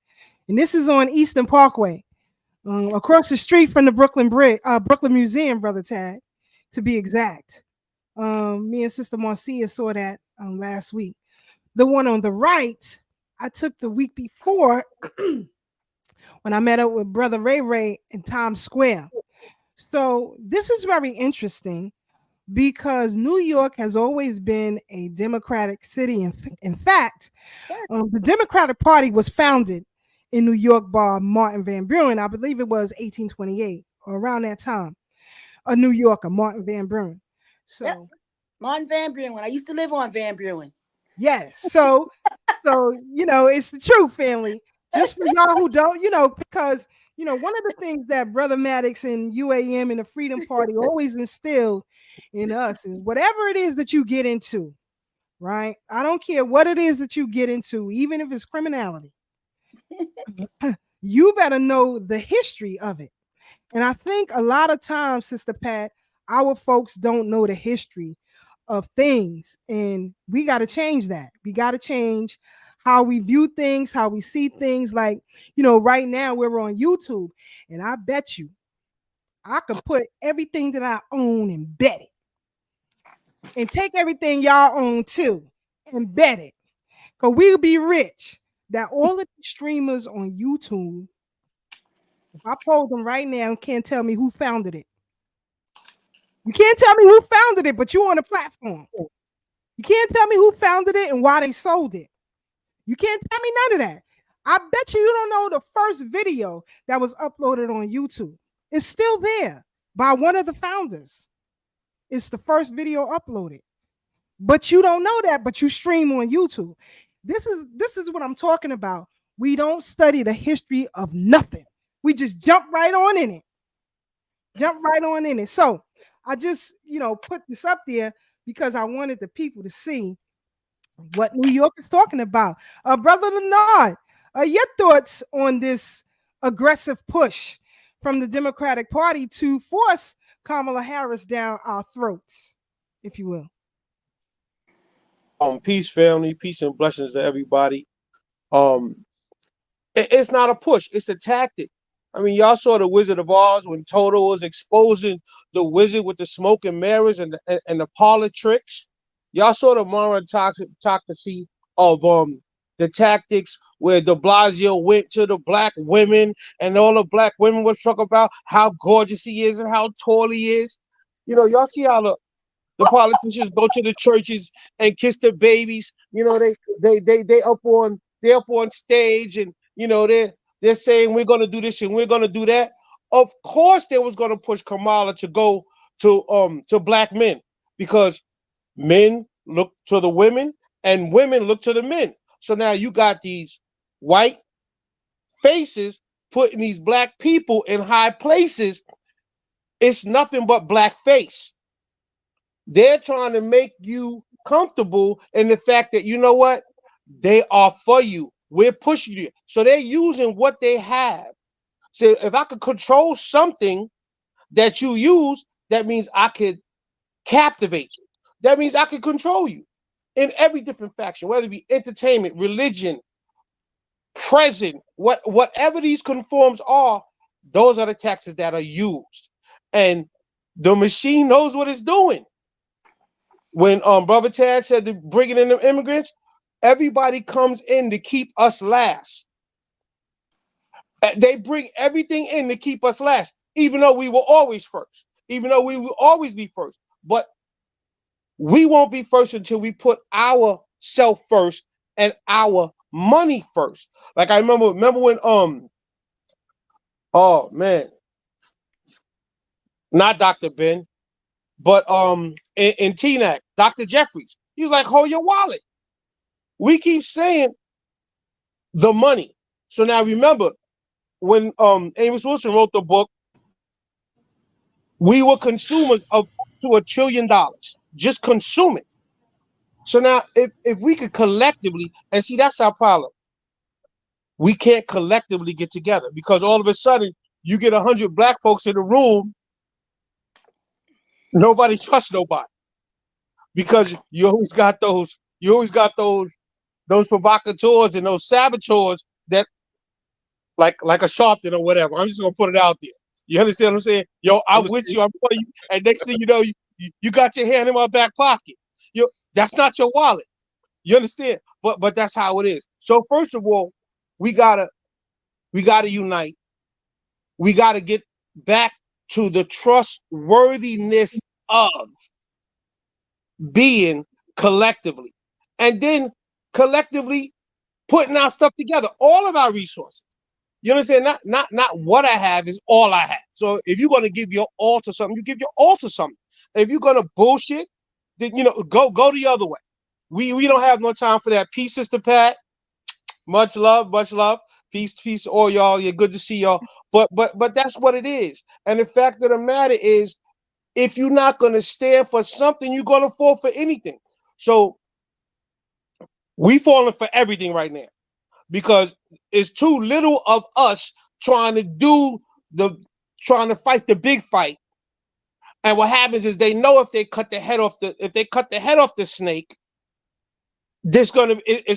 and this is on Eastern Parkway, across the street from the Brooklyn Museum, Brother Tad, to be exact. Me and Sister Marcia saw that last week. The one on the right, I took the week before when I met up with Brother Ray Ray in Times Square. So this is very interesting because New York has always been a Democratic city. In fact, the Democratic Party was founded in New York by Martin Van Buren. I believe it was 1828 or around that time. A New Yorker, Martin Van Buren. So Yep. Martin Van Buren. I used to live on Van Buren. yes. So it's the truth, family. Just for y'all who don't, because one of the things that Brother Maddox and UAM and the Freedom Party always instilled in us is whatever it is that you get into, right? I don't care what it is that you get into, even if it's criminality. You better know the history of it. And I think a lot of times, Sister Pat, our folks don't know the history of things. And we got to change that. We got to change how we view things, how we see things. Like, right now we're on YouTube. And I bet you I could put everything that I own and bet it. And take everything y'all own too and bet it. Because we'll be rich. That all of the streamers on YouTube, if I poll them right now, can't tell me who founded it. You can't tell me who founded it, but you on the platform. You can't tell me who founded it and why they sold it. You can't tell me none of that. I bet you don't know the first video that was uploaded on YouTube. It's still there by one of the founders. It's the first video uploaded. But you don't know that, but you stream on YouTube. This is what I'm talking about. We don't study the history of nothing. We just jump right on in it. Jump right on in it. So I just, put this up there because I wanted the people to see what New York is talking about. Brother Lennard, your thoughts on this aggressive push from the Democratic Party to force Kamala Harris down our throats, if you will. Peace, family, peace and blessings to everybody. It's not a push, it's a tactic. I mean, y'all saw the Wizard of Oz when Toto was exposing the wizard with the smoke and mirrors and the parlor tricks. Y'all saw the meritocracy of the tactics where de Blasio went to the black women and all the black women was talking about how gorgeous he is and how tall he is. Y'all see how the politicians go to the churches and kiss the babies. They up on stage and they're saying we're gonna do this and we're gonna do that. Of course, they was gonna push Kamala to go to black men because men look to the women and women look to the men. So now you got these white faces putting these black people in high places. It's nothing but black face. They're trying to make you comfortable in the fact that, you know what? They are for you. We're pushing you. So they're using what they have. So if I could control something that you use, that means I could captivate you. That means I could control you in every different faction, whether it be entertainment, religion, present, whatever these conforms are, those are the taxes that are used. And the machine knows what it's doing. When Brother Tad said to bringing in the immigrants, everybody comes in to keep us last. They bring everything in to keep us last, even though we were always first, even though we will always be first. But we won't be first until we put ourself first and our money first. Like I remember when oh man, not Dr. Ben, but in TNAC, Dr. Jeffries, he was like, hold your wallet. We keep saying the money. So now remember, when Amos Wilson wrote the book, we were consumers of to $1 trillion. Just consume it. So now if we could collectively, and see, that's our problem. We can't collectively get together because all of a sudden you get 100 black folks in the room, nobody trusts nobody. Because you always got those provocateurs and those saboteurs that like a Sharpton or whatever. I'm just gonna put it out there. You understand what I'm saying? Yo, I'm with you, I'm for you, and next thing you know, you got your hand in my back pocket. That's not your wallet. You understand? But that's how it is. So first of all, we gotta unite. We gotta get back to the trustworthiness of being collectively, and then collectively putting our stuff together, all of our resources. You understand? Not what I have is all I have. So if you're gonna give your all to something, you give your all to something. If you're gonna bullshit, then go the other way. We don't have no time for that. Peace, Sister Pat. Much love, much love. Peace, all y'all. Yeah, good to see y'all. But that's what it is. And the fact of the matter is, if you're not gonna stand for something, you're gonna fall for anything. So we falling for everything right now because it's too little of us trying to fight the big fight. And what happens is they know if they cut the head off the snake, it's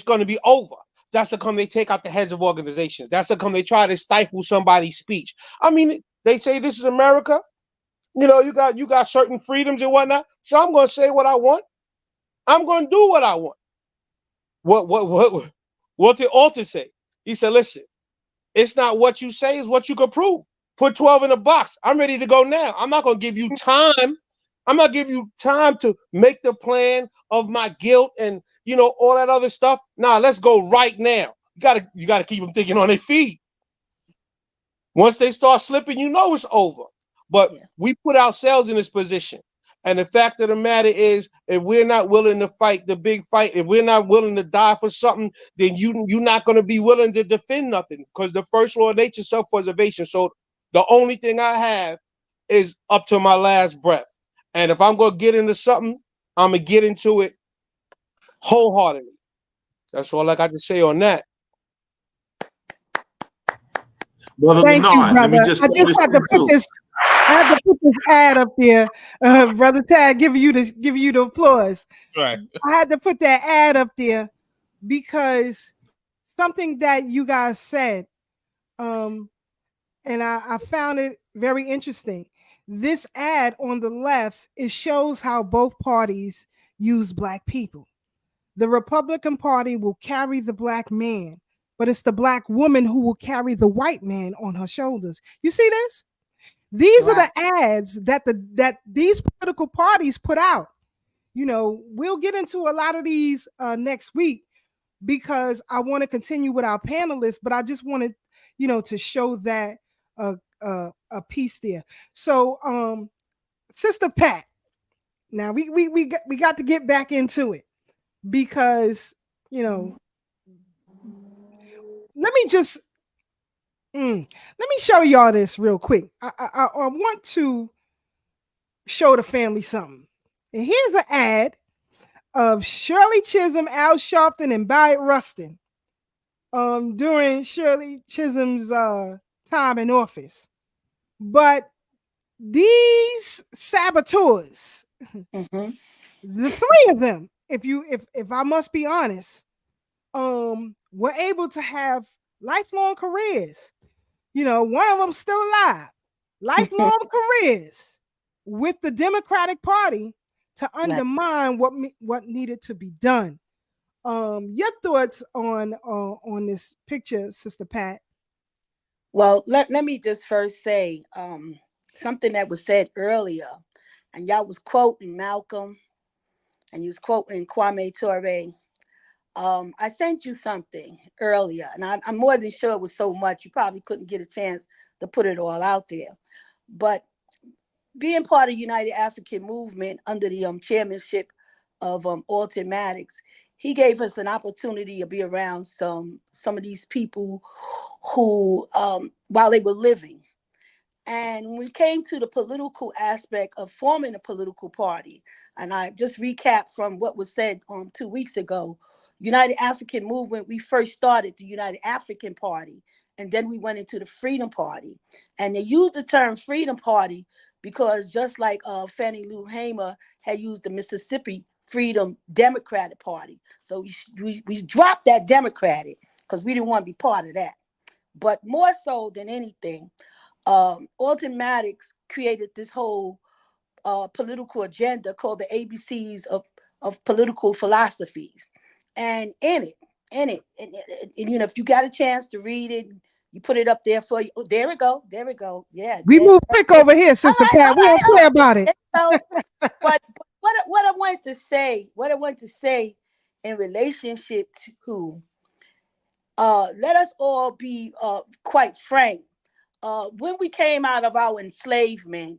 gonna be over. That's how come they take out the heads of organizations. That's how come they try to stifle somebody's speech. I mean, they say this is America. You got certain freedoms and whatnot. So I'm gonna say what I want. I'm gonna do what I want. What did Alton say? He said, listen, it's not what you say, it's what you can prove. Put 12 in a box. I'm ready to go now. I'm not gonna give you time. I'm not giving you time to make the plan of my guilt and all that other stuff. Nah, let's go right now. You gotta keep them thinking on their feet. Once they start slipping, it's over. But we put ourselves in this position. And the fact of the matter is, if we're not willing to fight the big fight, if we're not willing to die for something, then you're not going to be willing to defend nothing, because the first law of nature is self-preservation. So the only thing I have is up to my last breath. And if I'm going to get into something, I'm going to get into it wholeheartedly. That's all I got to say on that. Brother Thank you, Lennard, let brother. me just I just had to put this. I had to put this ad up there, Brother Tad, giving you the applause. Right. I had to put that ad up there because something that you guys said, and I found it very interesting. This ad on the left, it shows how both parties use Black people. The Republican Party will carry the Black man, but it's the Black woman who will carry the white man on her shoulders. You see this? These are the ads that these political parties put out. We'll get into a lot of these next week because I want to continue with our panelists, but I just wanted, to show that a piece there. So, Sister Pat, now we got to get back into it because, let me show y'all this real quick. I want to show the family something. And here's an ad of Shirley Chisholm, Al Sharpton, and Bayard Rustin during Shirley Chisholm's time in office. But these saboteurs, the three of them, if I must be honest, were able to have lifelong careers. One of them still alive, lifelong careers with the Democratic Party to undermine what needed to be done. Your thoughts on this picture, Sister Pat? Well, let me just first say something that was said earlier, and y'all was quoting Malcolm, and you was quoting Kwame Ture. I sent you something earlier, and I'm more than sure it was so much you probably couldn't get a chance to put it all out there. But being part of United African Movement under the chairmanship of Alton Maddox, he gave us an opportunity to be around some of these people who, while they were living. And when we came to the political aspect of forming a political party, and I just recap from what was said 2 weeks ago, United African Movement, we first started the United African Party, and then we went into the Freedom Party. And they used the term Freedom Party because just like Fannie Lou Hamer had used the Mississippi Freedom Democratic Party. So we dropped that Democratic because we didn't want to be part of that. But more so than anything, Alton Maddox created this whole political agenda called the ABCs of political philosophies. And and you know, if you got a chance to read it, you put it up there for you. Oh, there we go. There we go. Yeah. We move quick over here, All Sister right, Pat. We don't play about it. So, but what I wanted to say in relationship to let us all be quite frank. When we came out of our enslavement,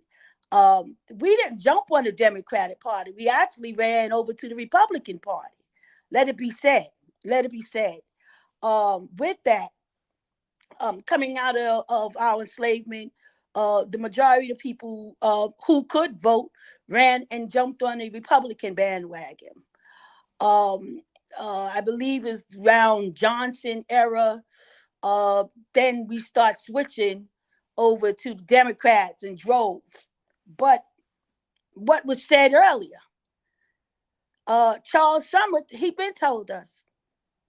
we didn't jump on the Democratic Party. We actually ran over to the Republican Party. Let it be said. Let it be said. With that, coming out of our enslavement, the majority of people who could vote ran and jumped on the Republican bandwagon. I believe it's around Johnson era. Then we start switching over to the Democrats and drove. But what was said earlier, Charles Summer, he been told us,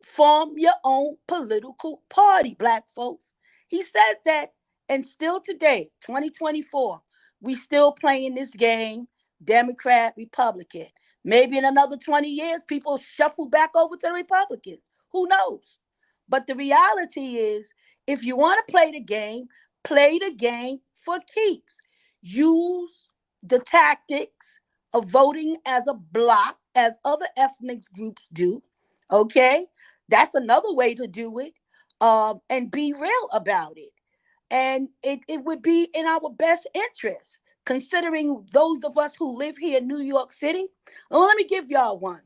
form your own political party, Black folks. He said that, and still today, 2024, we still playing this game, Democrat, Republican. Maybe in another 20 years, people shuffle back over to the Republicans. Who knows? But the reality is, if you want to play the game for keeps. Use the tactics of voting as a block, as other ethnic groups do. Okay? That's another way to do it. And be real about it. And it would be in our best interest, considering those of us who live here in New York City. Well, let me give y'all one.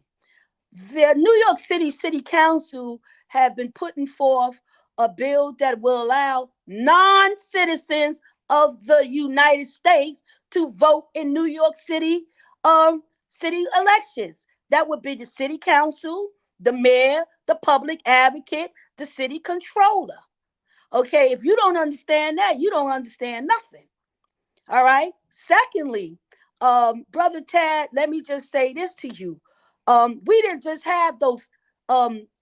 The New York City City Council have been putting forth a bill that will allow non-citizens of the United States to vote in New York City city elections. That would be the city council, the mayor, the public advocate, the city controller. Okay, if you don't understand that, you don't understand nothing. All right. Secondly, Brother Tad, let me just say this to you. We didn't just have those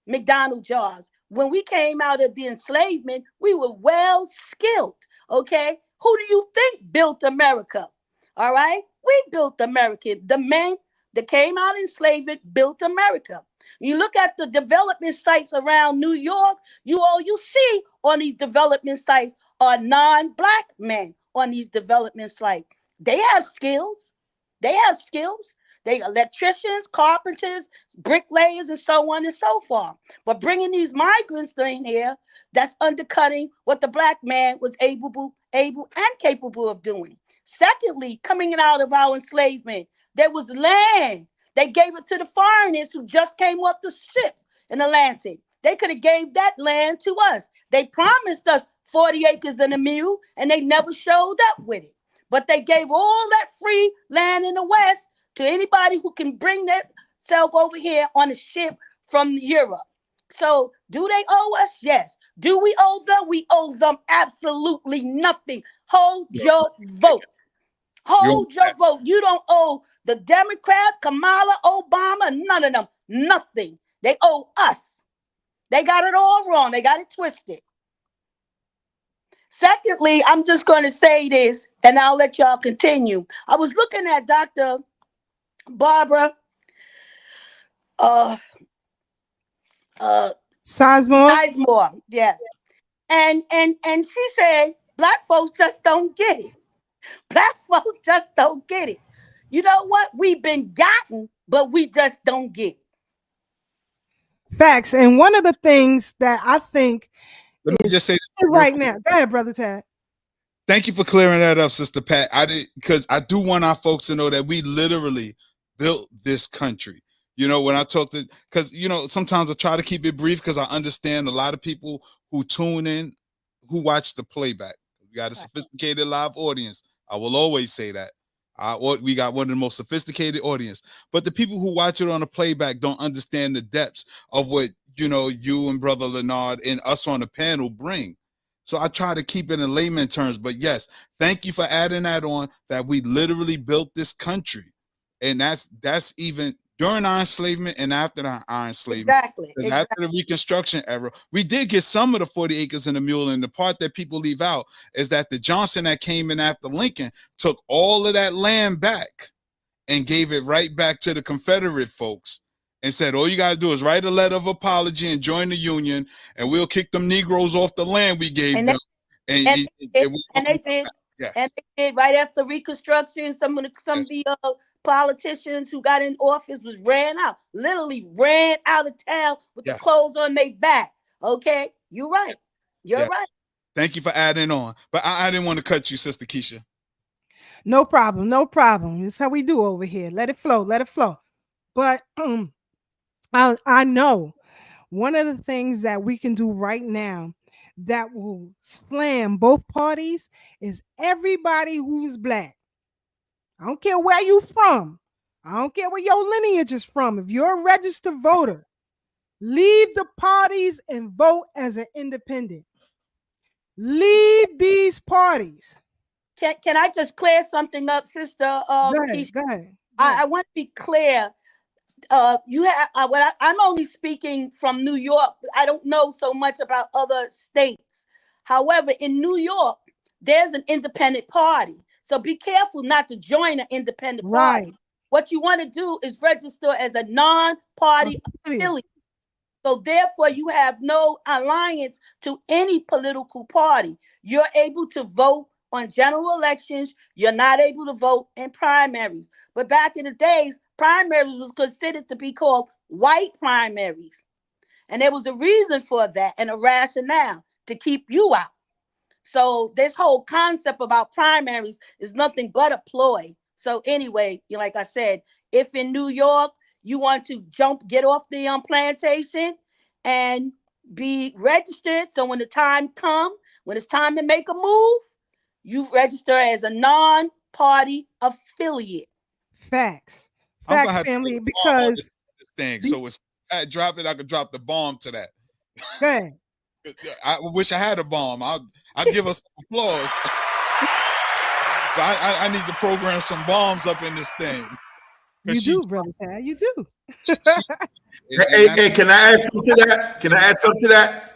McDonald jars. When we came out of the enslavement, we were well skilled. Okay. Who do you think built America? All right. We built America. The men that came out of enslavement built America. You look at the development sites around New York, all you see on these development sites are non-Black men on these development sites. They have skills. They electricians, carpenters, bricklayers, and so on and so forth. But bringing these migrants in here, that's undercutting what the Black man was able and capable of doing. Secondly, coming out of our enslavement, there was land. They gave it to the foreigners who just came off the ship in Atlantic. They could have gave that land to us. They promised us 40 acres and a mule, and they never showed up with it. But they gave all that free land in the West to anybody who can bring themselves over here on a ship from Europe. So do they owe us? Yes. Do we owe them? We owe them absolutely nothing. Hold your vote. Hold your vote. You don't owe the Democrats, Kamala, Obama, none of them, nothing. They owe us. They got it all wrong. They got it twisted. Secondly, I'm just going to say this, and I'll let y'all continue. I was looking at Dr. Barbara Sizemore, yes. And she said, Black folks just don't get it. Black folks just don't get it. You know what? We've been gotten, but we just don't get it. Facts. And one of the things that I think let me just say this right now. Go ahead, Brother Tad. Thank you for clearing that up, Sister Pat. Because I do want our folks to know that we literally built this country. You know, when I talk to, because, you know, sometimes I try to keep it brief because I understand a lot of people who tune in, who watch the playback. We got a sophisticated live audience. I will always say that. We got one of the most sophisticated audience. But the people who watch it on the playback don't understand the depths of what, you know, you and Brother Lennard and us on the panel bring. So I try to keep it in layman terms. But yes, thank you for adding that on, that we literally built this country. And that's even during our enslavement and after our enslavement. Exactly. After the Reconstruction era, we did get some of the 40 acres and a mule. And the part that people leave out is that the Johnson that came in after Lincoln took all of that land back and gave it right back to the Confederate folks. and said, all you got to do is write a letter of apology and join the union, and we'll kick them Negroes off the land we gave them. And they did. Yes. And they did right after Reconstruction. Some of the politicians who got in office was literally ran out of town with the clothes on their back. Okay, you're right. You're right. Thank you for adding on. But I didn't want to cut you, Sister Keisha. No problem. No problem. It's how we do over here. Let it flow. Let it flow. But I know one of the things that we can do right now that will slam both parties is everybody who's Black. I don't care where you from. I don't care where your lineage is from. If you're a registered voter, leave the parties and vote as an independent. Leave these parties. Can I just clear something up, Sister? Go ahead. I want to be clear. I'm only speaking from New York. I don't know so much about other states. However, in New York, there's an independent party. So be careful not to join an independent party. What you want to do is register as a non-party affiliate. So therefore, you have no alliance to any political party. You're able to vote on general elections. You're not able to vote in primaries. But back in the days, primaries was considered to be called white primaries. And there was a reason for that and a rationale to keep you out. So this whole concept about primaries is nothing but a ploy. So anyway, like I said, if in New York you want to get off the plantation and be registered, so when the time comes, when it's time to make a move, you register as a non-party affiliate. Facts, family. Because this thing, so it's I drop it. I could drop the bomb to that. Go ahead. I wish I had a bomb. I'll give us some applause. But I need to program some bombs up in this thing. You do, brother Pat. You do. Hey, can I add something to that?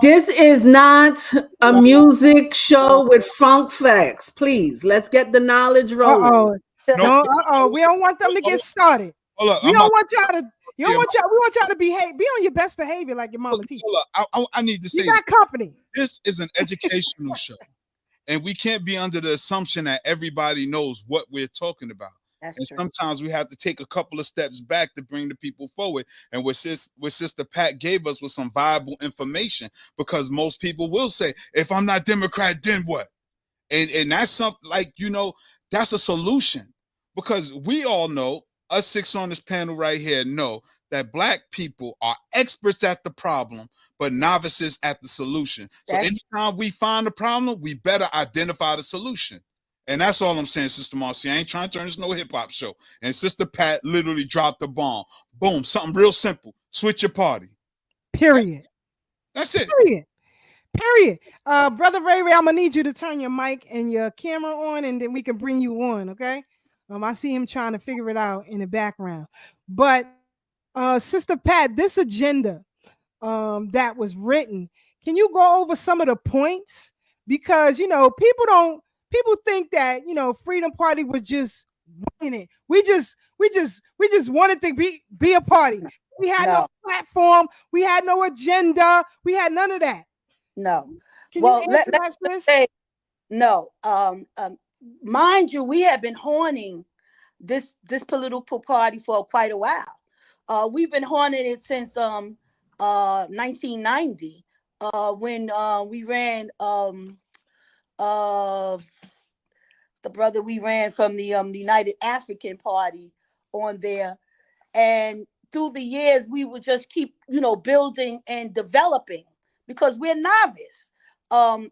This is not a music show with funk flex. Please, let's get the knowledge rolling. We don't want them to get started. We don't want y'all to. We want y'all to behave. Be on your best behavior, like your mama teaches. I need to say, you got company. This is an educational show, and we can't be under the assumption that everybody knows what we're talking about. That's true. Sometimes we have to take a couple of steps back to bring the people forward. And what Sister Pat gave us was some viable information, because most people will say, if I'm not Democrat, then what? And that's something that's a solution, because we all know, us six on this panel right here know that Black people are experts at the problem, but novices at the solution. So anytime we find a problem, we better identify the solution. And that's all I'm saying, Sister Marcy. I ain't trying to turn this no hip-hop show. And Sister Pat literally dropped the bomb. Boom, something real simple. Switch your party. Period. That's it. Period. Brother Ray, I'm gonna need you to turn your mic and your camera on, and then we can bring you on, okay? I see him trying to figure it out in the background. But Sister Pat, this agenda that was written, can you go over some of the points? Because people think that Freedom Party was just winning it. We just wanted to be a party. We had no platform, we had no agenda, we had none of that. No. Can you answer that, sis? No. Mind you, we have been horning this political party for quite a while. We've been horning it since 1990, when we ran the brother we ran from the United African Party on there. And through the years, we would just keep, building and developing, because we're novice. I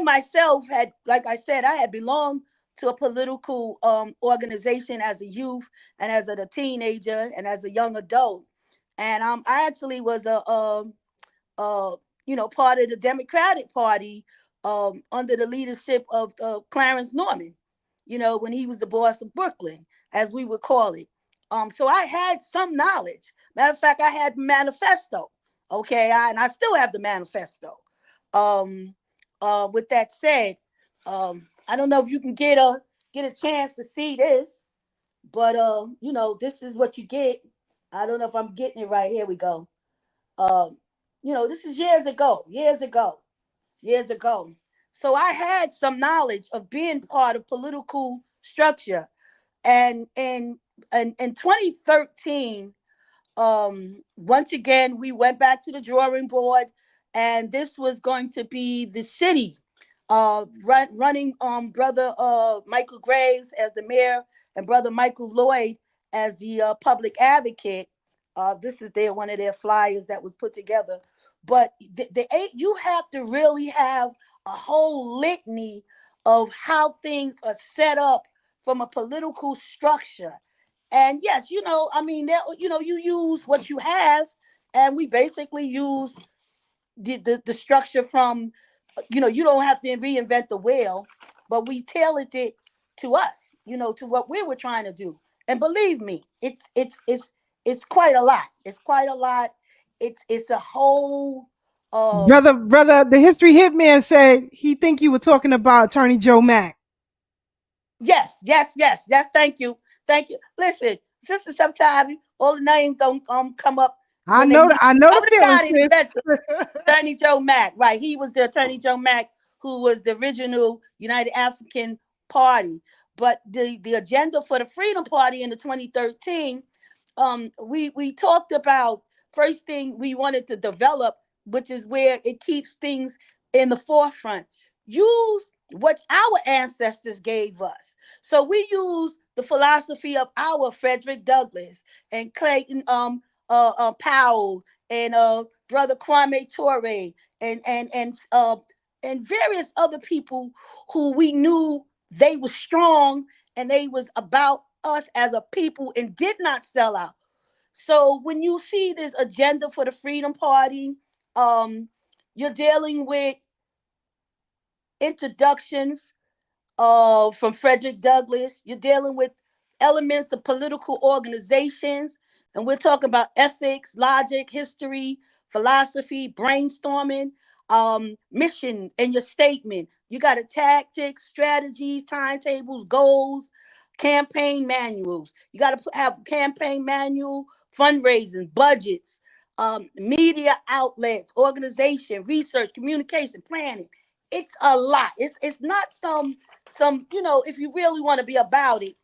myself had, like I said, I had belonged to a political organization as a youth and as a teenager and as a young adult. And I actually was part of the Democratic Party under the leadership of Clarence Norman, when he was the boss of Brooklyn, as we would call it. So I had some knowledge. Matter of fact, I had the manifesto. Okay, and I still have the manifesto. With that said, I don't know if you can get a chance to see this. But this is what you get. I don't know if I'm getting it right. Here we go. This is years ago. So I had some knowledge of being part of political structure. And in 2013, once again, we went back to the drawing board, and this was going to be the city running brother Michael Graves as the mayor and brother Michael Lloyd as the public advocate. This is one of their flyers that was put together. But you have to really have a whole litany of how things are set up from a political structure. And yes, you use what you have, and we basically use the structure from, you don't have to reinvent the wheel, but we tailored it to us, to what we were trying to do. And believe me, it's quite a lot. It's quite a lot. It's a whole brother, the history hitman said he think you were talking about Attorney Joe Mack. Yes. Thank you. Listen, sister, sometimes all the names don't come up. I know the feeling. Attorney Joe Mack, right? He was the Attorney Joe Mack, who was the original United African Party. But the agenda for the Freedom Party in the 2013, we talked about, first thing we wanted to develop, which is where it keeps things in the forefront. Use what our ancestors gave us. So we use the philosophy of our Frederick Douglass and Clayton Powell and brother Kwame Ture and various other people who we knew they were strong and they was about us as a people and did not sell out. So when you see this agenda for the Freedom Party, you're dealing with introductions from Frederick Douglass. You're dealing with elements of political organizations, and we're talking about ethics, logic, history, philosophy, brainstorming, mission, and your statement. You got a tactics, strategies, timetables, goals, campaign manuals. You got to have campaign manual, fundraising, budgets, media outlets, organization, research, communication, planning. It's a lot. It's not some if you really want to be about it,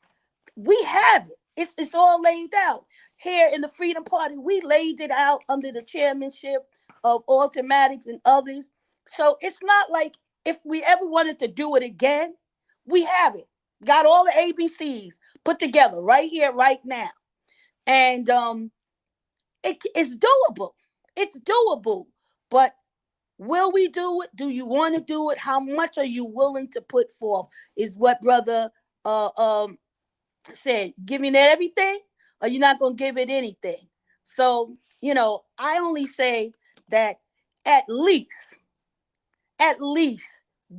we have it. It's all laid out here in the Freedom Party. We laid it out under the chairmanship of Alton Maddox and others. So it's not like if we ever wanted to do it again, we have it. Got all the ABCs put together right here, right now, and it's doable. It's doable, but will we do it? Do you want to do it? How much are you willing to put forth? Is what brother said. Giving it everything, or you're not gonna give it anything. So I only say that at least,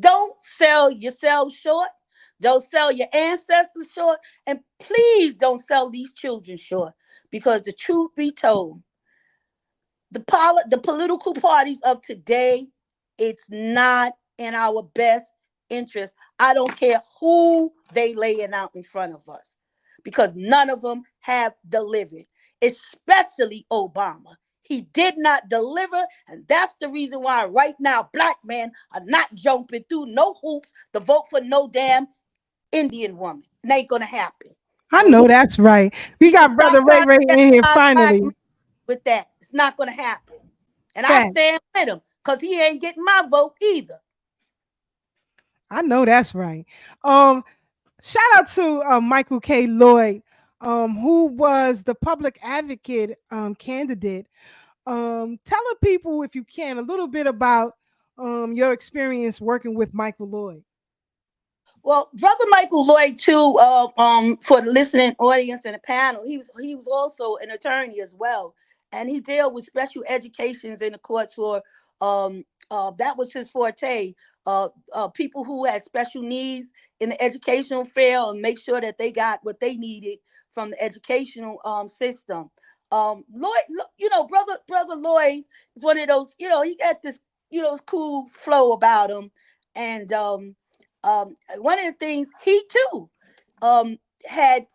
don't sell yourself short. Don't sell your ancestors short, and please don't sell these children short. Because the truth be told, the political parties of today, it's not in our best interest. I don't care who they laying out in front of us, because none of them have delivered, especially Obama. He did not deliver, and that's the reason why right now black men are not jumping through no hoops to vote for no damn Indian woman. It ain't gonna happen. I know that's right. We got brother Ray in here finally. With that, it's not gonna happen, and I stand with him because he ain't getting my vote either. I know that's right. Shout out to Michael K. Lloyd, who was the public advocate candidate. Tell the people, if you can, a little bit about your experience working with Michael Lloyd. Well, brother Michael Lloyd too, for the listening audience and the panel, he was also an attorney as well, and he dealt with special educations in the courts for that was his forte. People who had special needs in the educational field, and make sure that they got what they needed from the educational system. Lloyd, brother Lloyd is one of those. He got this cool flow about him, and one of the things he too had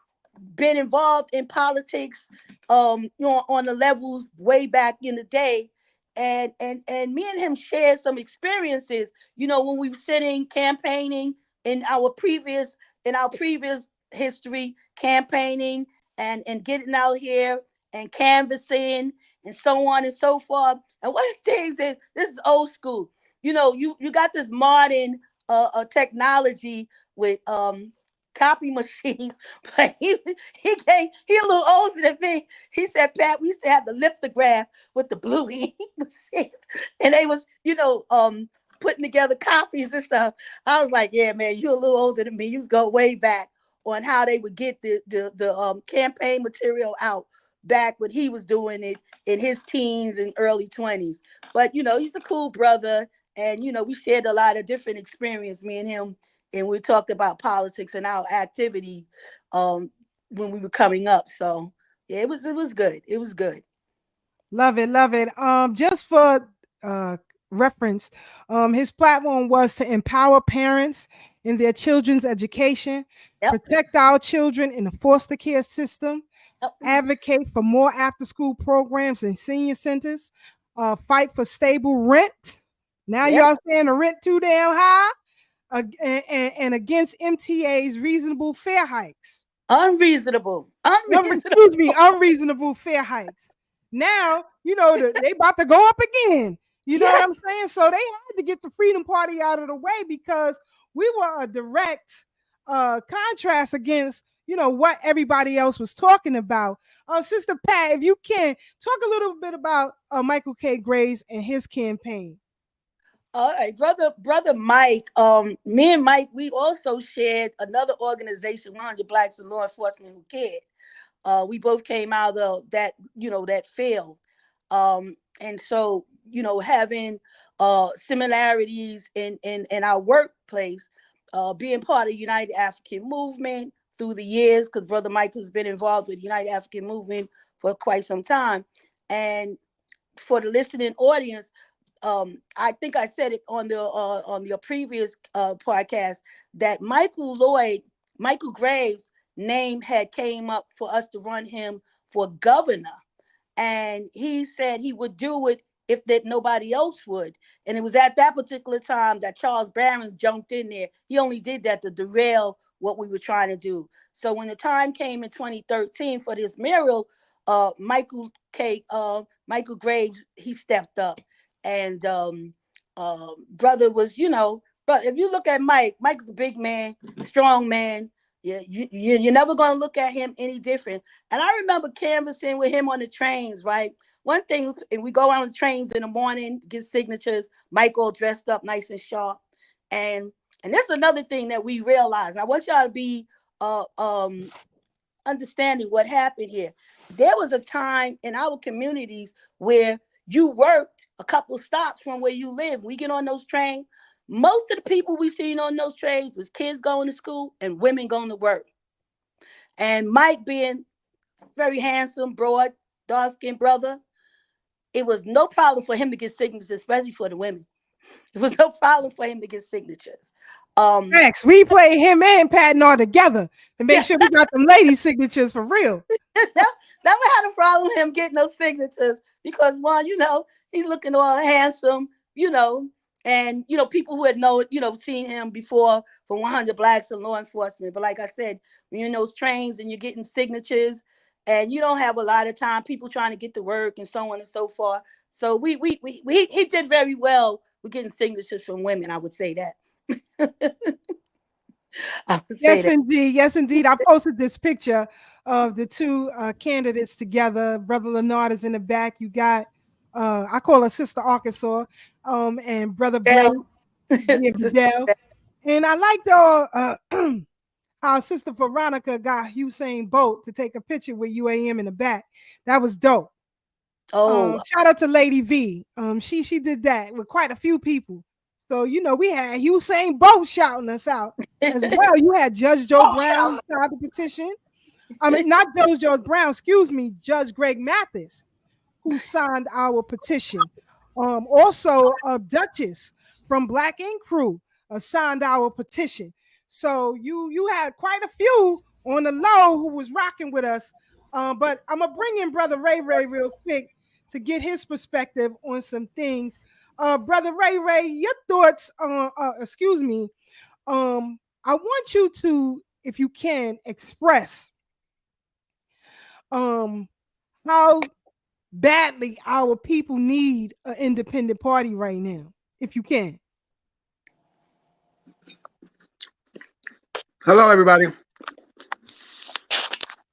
been involved in politics, you know, on the levels way back in the day. And me and him shared some experiences, you know, when we were sitting campaigning in our previous history, campaigning and getting out here and canvassing and so on and so forth. And one of the things is, this is old school. You know, you got this modern technology with copy machines, but he a little older than me. He said, Pat, we used to have the lithograph with the blue ink machines, and they was, you know, putting together copies and stuff. I was like, yeah, man, you're a little older than me. You was going way back on how they would get the campaign material out back when he was doing it in his teens and early 20s. But, you know, he's a cool brother. And, you know, we shared a lot of different experience, me and him. And we talked about politics and our activity when we were coming up. So, yeah, it was good. It was good. Love it, love it. Just for reference, his platform was to empower parents in their children's education, protect our children in the foster care system, advocate for more after-school programs and senior centers, fight for stable rent. Now y'all saying the rent too damn high, and against MTA's reasonable fare hikes. Unreasonable fare hikes. Now, you know, they about to go up again. You know what I'm saying? So they had to get the Freedom Party out of the way, because we were a direct contrast against, you know, what everybody else was talking about. Sister Pat, if you can, talk a little bit about Michael K. Graves and his campaign. All right, brother Mike. Me and Mike, we also shared another organization, 100 Blacks in Law Enforcement Who Cared. We both came out of that, you know, that field. And so, you know, having similarities in our workplace, being part of the United African Movement through the years, because Brother Mike has been involved with the United African Movement for quite some time. And for the listening audience, I think I said it on the previous podcast that Michael Graves' name had came up for us to run him for governor, and he said he would do it if that nobody else would. And it was at that particular time that Charles Barron jumped in there. He only did that to derail what we were trying to do. So when the time came in 2013 for this mayoral, Michael Graves, he stepped up. And brother was, you know, but if you look at Mike's a big man, strong man. Yeah, you're never gonna look at him any different. And I remember canvassing with him on the trains, right? One thing, and we go on the trains in the morning, get signatures. Michael dressed up nice and sharp, and that's another thing that we realized. I want y'all to be understanding what happened here. There was a time in our communities where you worked a couple of stops from where you live. We get on those trains. Most of the people we seen on those trains was kids going to school and women going to work. And Mike, being very handsome, broad, dark-skinned brother, it was no problem for him to get signatures, especially for the women. It was no problem for him to get signatures. Next, we play him and Patton all together to make sure we got them lady signatures for real. Never had a problem with him getting those signatures because, one, you know, he's looking all handsome, you know, and, you know, people who had seen him before from 100 Blacks in Law Enforcement. But like I said, when you're in those trains and you're getting signatures and you don't have a lot of time, people trying to get to work and so on and so forth. So he did very well with getting signatures from women. I would say that. Yes, indeed. Yes, indeed. I posted this picture of the two candidates together. Brother Lennard is in the back. You got, I call her Sister Arkansas, and Brother Blake. And I like how Sister Veronica got Usain Bolt to take a picture with UAM in the back. That was dope. Oh, shout out to Lady V. She did that with quite a few people. So, you know, we had Usain Bolt shouting us out as well. You had Judge Joe Brown sign the petition. I mean, not Judge Joe Brown, excuse me, Judge Greg Mathis, who signed our petition. Also, Duchess from Black Ink Crew signed our petition. So you had quite a few on the low who was rocking with us. But I'm gonna bring in Brother Ray real quick to get his perspective on some things. Brother Ray, your thoughts on I want you to, if you can, express how badly our people need an independent party right now, if you can. Hello, everybody.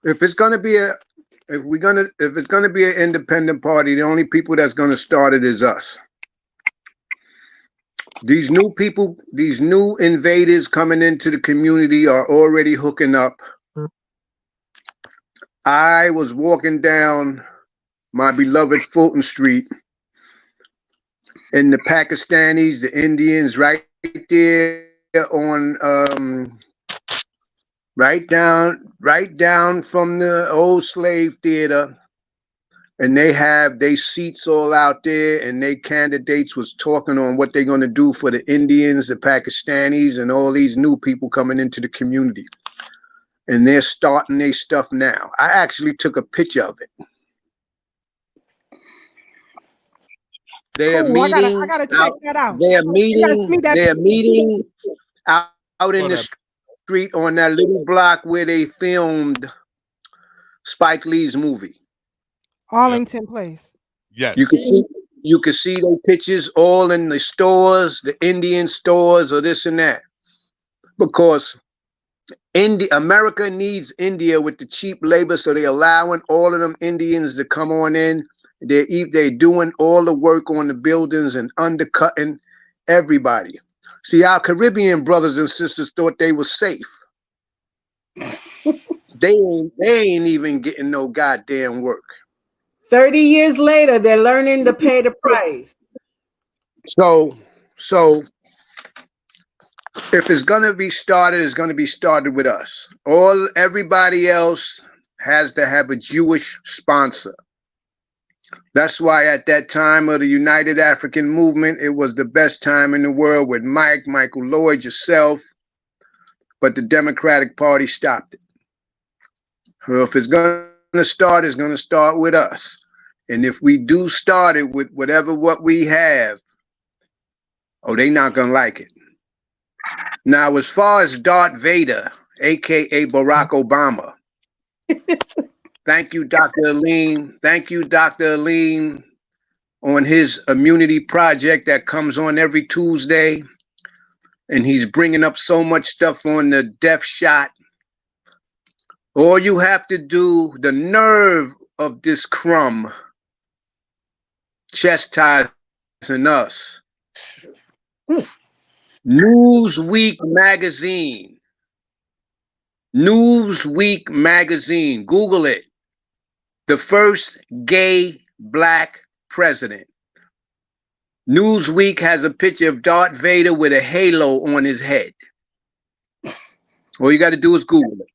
If it's gonna be an independent party, the only people that's gonna start it is us. These new people, these new invaders coming into the community are already hooking up. I was walking down my beloved Fulton Street, and the Pakistanis, the Indians, right there on right down from the old slave theater, and they have their seats all out there, and they candidates was talking on what they're going to do for the Indians, the Pakistanis, and all these new people coming into the community. And they're starting their stuff now. I actually took a picture of it. They're Cool. meeting. I gotta check that out. They're meeting. They're meeting out in the street on that little block where they filmed Spike Lee's movie. Arlington Place. Yes. You can see their pictures all in the stores, the Indian stores, or this and that. Because America needs India with the cheap labor, so they're allowing all of them Indians to come on in. They're doing all the work on the buildings and undercutting everybody. See, our Caribbean brothers and sisters thought they were safe. They ain't even getting no goddamn work. 30 years later, they're learning to pay the price. So if it's gonna be started, it's gonna be started with us. Everybody else has to have a Jewish sponsor. That's why at that time of the United African Movement, it was the best time in the world with Michael Lloyd, yourself, but the Democratic Party stopped it. So if it's gonna start, it's gonna start with us. And if we do start it with what we have, they not gonna like it. Now, as far as Darth Vader, aka Barack Obama, thank you, Dr. Aline. Thank you, Dr. Aline, on his immunity project that comes on every Tuesday. And he's bringing up so much stuff on the death shot. All you have to do, the nerve of this crumb chastising us. Newsweek magazine, Google it. The first gay black president. Newsweek has a picture of Darth Vader with a halo on his head. All you got to do is Google it.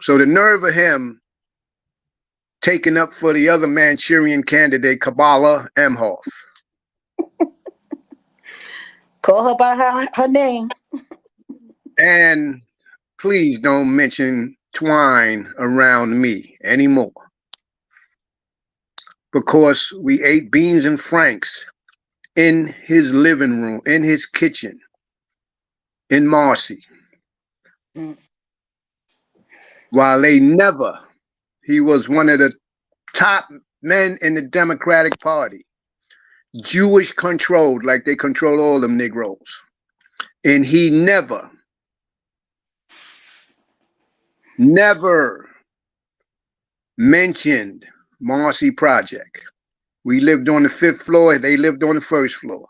So the nerve of him taking up for the other Manchurian candidate, Kabbalah Emhoff. Call her by her name. And please don't mention twine around me anymore. Because we ate beans and franks in his living room, in his kitchen, in Marcy. While he was one of the top men in the Democratic Party. Jewish controlled, like they control all them Negroes. And he never mentioned Marcy Project. We lived on the 5th floor, they lived on the 1st floor.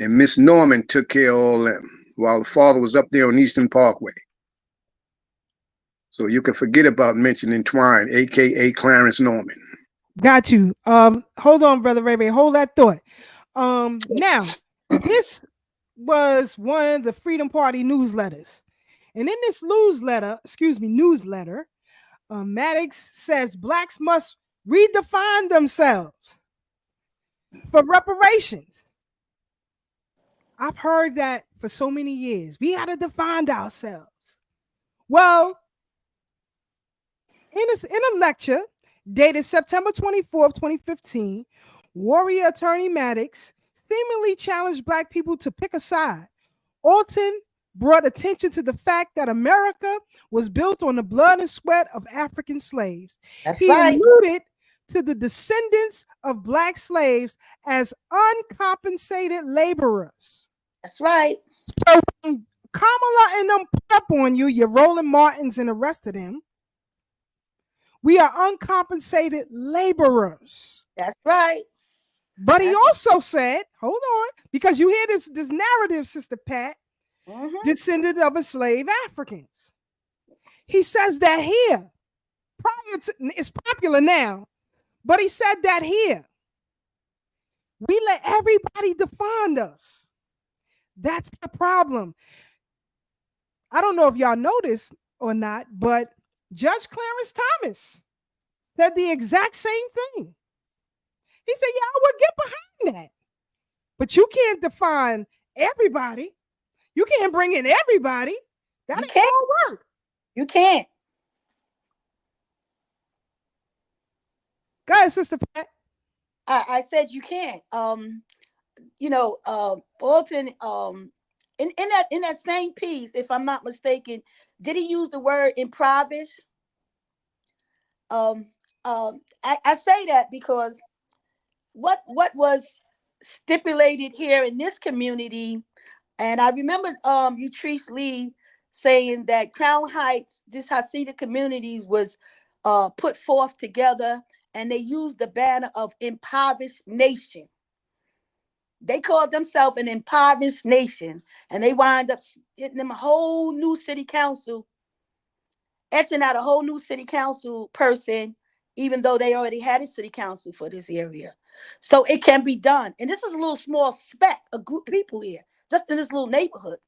And Miss Norman took care of all them while the father was up there on Eastern Parkway. So you can forget about mentioning Twine, aka Clarence Norman. Got you. Hold on, Brother Ray. Hold that thought. Now, this was one of the Freedom Party newsletters. And in this newsletter, Maddox says blacks must redefine themselves for reparations. I've heard that for so many years. We got to define ourselves. Well, in a lecture dated September 24th, 2015, warrior attorney Maddox seemingly challenged Black people to pick a side. Alton brought attention to the fact that America was built on the blood and sweat of African slaves. That's He right. alluded to the descendants of Black slaves as uncompensated laborers. That's right. So when Kamala and them put up on you, your Roland Martins and the rest of them, we are uncompensated laborers. That's right. But he also said, hold on, because you hear this narrative, Sister Pat, descended of enslaved Africans. He says that here. Prior to, it's popular now, but he said that here. We let everybody define us. That's the problem. I don't know if y'all noticed or not, but Judge Clarence Thomas said the exact same thing. He said, yeah, I would get behind that. But you can't define everybody. You can't bring in everybody. That ain't gonna work. You can't. Go ahead, Sister Pat. I said you can't. You know, Alton, in that same piece, if I'm not mistaken, did he use the word impoverished? I say that because what was stipulated here in this community, and I remember Utrice Lee saying that Crown Heights, this Hasidic communities, was put forth together, and they used the banner of impoverished nation. They called themselves an impoverished nation, and they wind up getting them a whole new city council, etching out a whole new city council person, even though they already had a city council for this area. So it can be done. And this is a little small speck, a group of people here, just in this little neighborhood.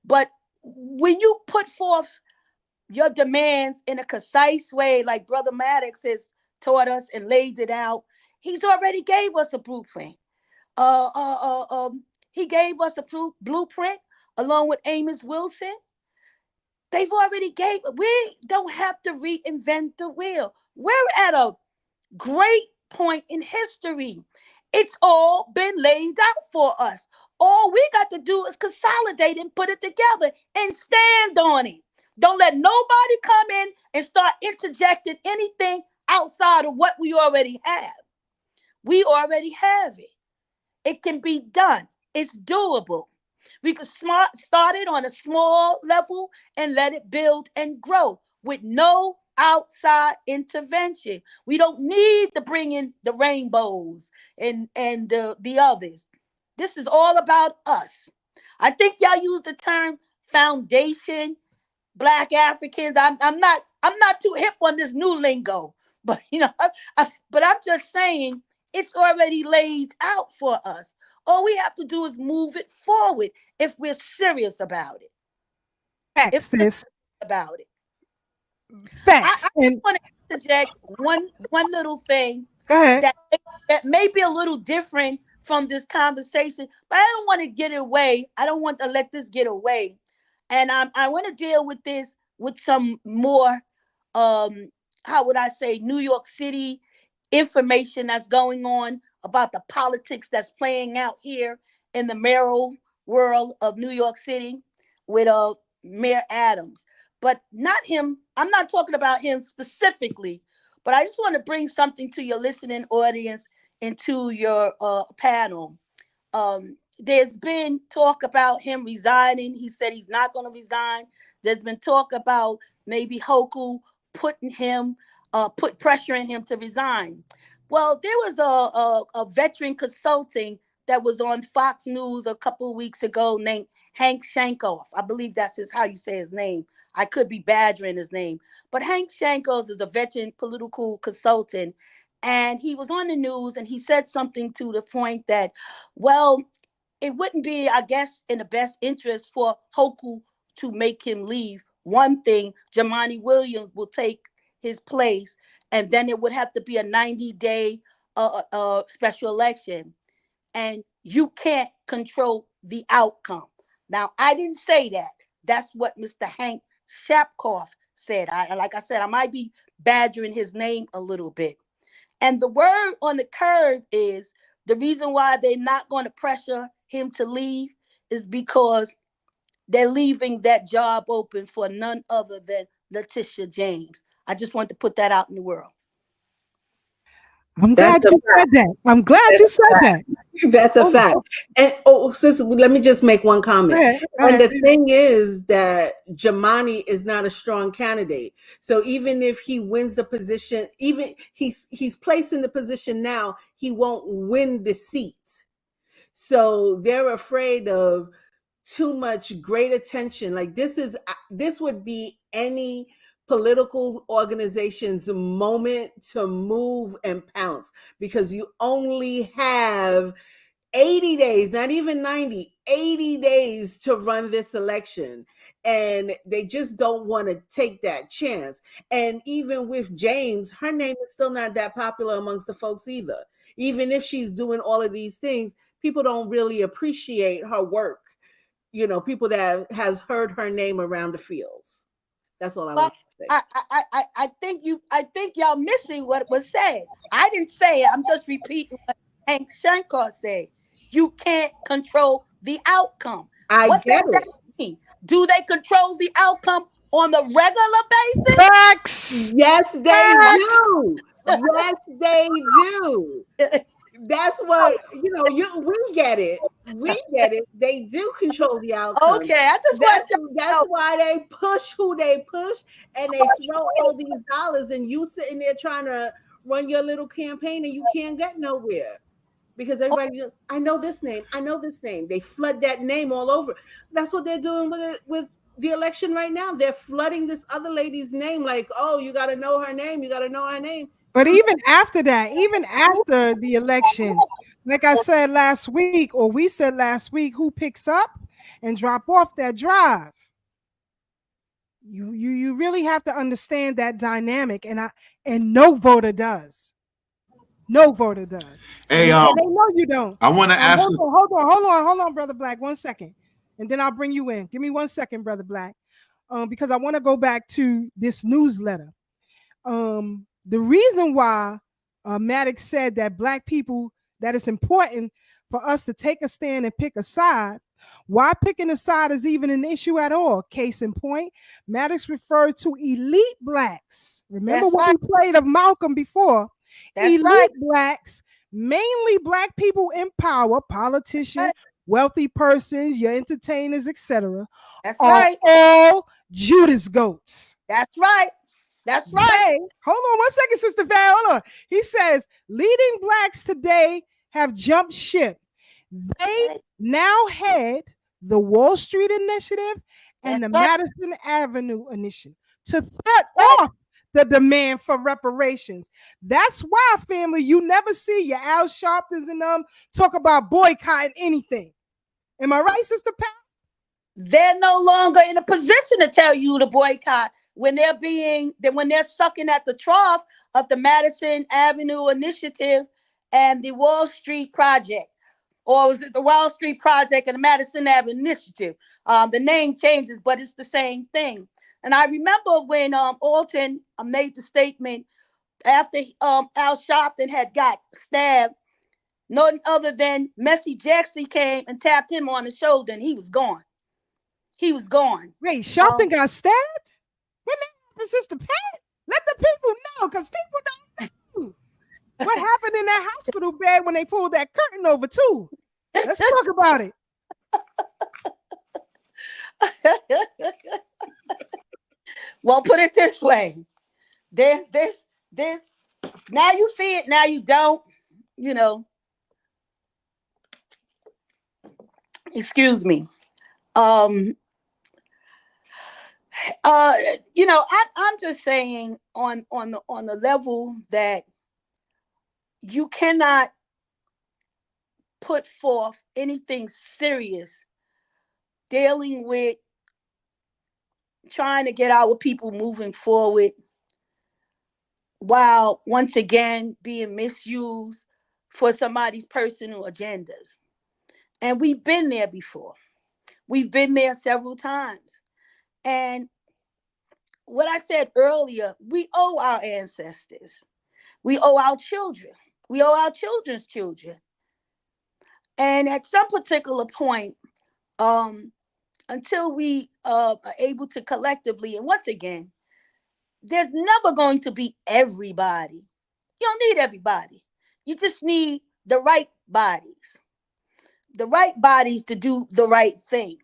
But when you put forth your demands in a concise way, like Brother Maddox has taught us and laid it out, he's already gave us a blueprint. He gave us a blueprint along with Amos Wilson. They've already gave. We don't have to reinvent the wheel. We're at a great point in history. It's all been laid out for us. All we got to do is consolidate and put it together and stand on it. Don't let nobody come in and start interjecting anything outside of what we already have. We already have it. It can be done. It's doable. We could start it on a small level and let it build and grow with no outside intervention. We don't need to bring in the rainbows and the others. This is all about us. I think y'all use the term foundation, Black Africans. I'm not too hip on this new lingo, but but I'm just saying it's already laid out for us. All we have to do is move it forward if we're serious about it. Facts, sis. About it. Facts. I want to interject one little thing. Go ahead. That may be a little different from this conversation, but I don't want to get away. I don't want to let this get away. And I want to deal with this with some more, how would I say, New York City information that's going on about the politics that's playing out here in the mayoral world of New York City with Mayor Adams. But not him. I'm not talking about him specifically, but I just want to bring something to your listening audience and to your panel. There's been talk about him resigning. He said he's not going to resign. There's been talk about maybe Hoku putting him, put pressure on him to resign. Well, there was a veteran consulting that was on Fox News a couple of weeks ago named Hank Shankoff. I believe that's how you say his name. I could be badgering his name. But Hank Shankoff is a veteran political consultant. And he was on the news and he said something to the point that, well, it wouldn't be, I guess, in the best interest for Hoku to make him leave. One thing, Jamani Williams will take his place, and then it would have to be a 90-day special election. And you can't control the outcome. Now, I didn't say that. That's what Mr. Hank Shapkoff said. Like I said, I might be badgering his name a little bit. And the word on the curve is the reason why they're not going to pressure him to leave is because they're leaving that job open for none other than Letitia James. I just want to put that out in the world. I'm glad you said that. I'm glad you said that. That's a fact. And sis, let me just make one comment. Go ahead. And the thing is that Jamani is not a strong candidate. So even if he wins the position, even he's placed in the position now, he won't win the seat. So they're afraid of too much great attention. Like this would be any political organization's moment to move and pounce, because you only have 80 days, not even 90, 80 days to run this election. And they just don't want to take that chance. And even with James, her name is still not that popular amongst the folks either. Even if she's doing all of these things, people don't really appreciate her work. You know, people that has heard her name around the fields. That's all I want to say. I think y'all missing what was said. I didn't say it. I'm just repeating what Hank Shankar said. You can't control the outcome. What does that mean? Do they control the outcome on a regular basis? Facts. Yes, they do. Yes, they do. That's what, we get it. We get it. They do control the outcome. Okay, I just want to that's why they push who they push, and they throw all these dollars, and you sitting there trying to run your little campaign and you can't get nowhere. Because everybody, I know this name. They flood that name all over. That's what they're doing with the election right now. They're flooding this other lady's name, like, oh, you got to know her name. You got to know her name. But even after that, even after the election, like I said last week, or we said last week, who picks up and drop off that drive? You really have to understand that dynamic, and no voter does. No voter does. Hey, they know you don't. I want to ask. Hold on, Brother Black. 1 second, and then I'll bring you in. Give me 1 second, Brother Black, because I want to go back to this newsletter. The reason why Maddox said that Black people, that it's important for us to take a stand and pick a side. Why picking a side is even an issue at all? Case in point, Maddox referred to elite Blacks. Remember what we played of Malcolm before? Elite Blacks, mainly Black people in power, politicians, wealthy persons, your entertainers, etc. That's right. All Judas goats. That's right. That's right. Hey, hold on 1 second, Sister Val. Hold on. He says leading Blacks today have jumped ship. They now head the Wall Street Initiative and the Madison Avenue Initiative to thwart off the demand for reparations. That's why, family, you never see your Al Sharptons and them talk about boycotting anything. Am I right, Sister Pat? They're no longer in a position to tell you to boycott when they're sucking at the trough of the Madison Avenue Initiative and the Wall Street Project. Or was it the Wall Street Project and the Madison Avenue Initiative? The name changes, but it's the same thing. And I remember when Alton made the statement after Al Sharpton had got stabbed, none other than Messy Jackson came and tapped him on the shoulder, and he was gone. He was gone. Wait, Sharpton got stabbed? When that happened, Sister Pat? Let the people know, because people don't know. What happened in that hospital bed when they pulled that curtain over too? Let's talk about it. Well, put it this way. There's now you see it, now you don't, excuse me. I'm just saying on the level that you cannot put forth anything serious dealing with trying to get our people moving forward while once again being misused for somebody's personal agendas. And we've been there before. We've been there several times. And what I said earlier, we owe our ancestors. We owe our children. We owe our children's children. And at some particular point, until we are able to collectively, and once again, there's never going to be everybody. You don't need everybody. You just need the right bodies. The right bodies to do the right thing.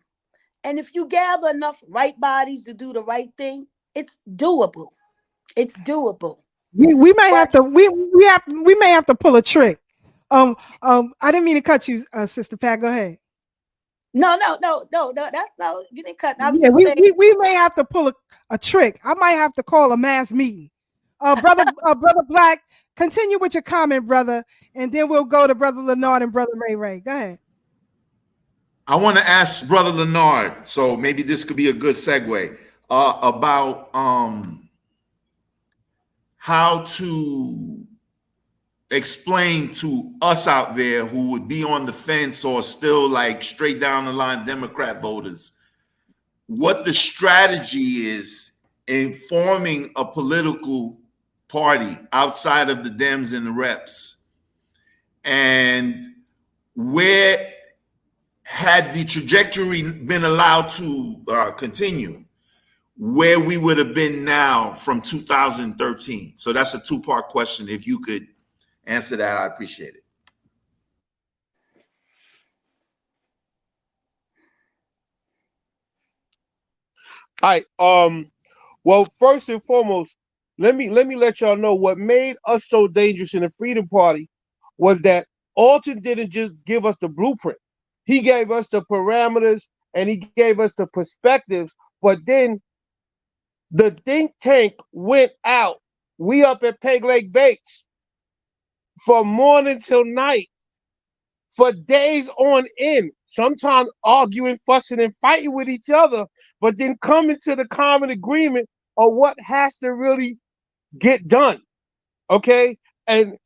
And if you gather enough right bodies to do the right thing, it's doable. It's doable. We may have to we may have to pull a trick. I didn't mean to cut you, Sister Pat. Go ahead. No, that's no, you didn't cut. I'm Yeah, just saying. we may have to pull a trick. I might have to call a mass meeting. Brother Black, continue with your comment, brother, and then we'll go to Brother Lennard and Brother Ray Ray. Go ahead. I want to ask Brother Lennard, so maybe this could be a good segue, about how to explain to us out there who would be on the fence or still like straight down the line Democrat voters, what the strategy is in forming a political party outside of the Dems and the reps, and where, had the trajectory been allowed to continue, where we would have been now from 2013. So that's a two-part question. If you could answer that, I appreciate it. All right. Well, first and foremost, let me let y'all know what made us so dangerous in the Freedom Party was that Alton didn't just give us the blueprint. He gave us the parameters and he gave us the perspectives, but then the think tank went out. We up at Peg Leg Bates from morning till night for days on end, sometimes arguing, fussing, and fighting with each other, but then coming to the common agreement of what has to really get done. Okay? And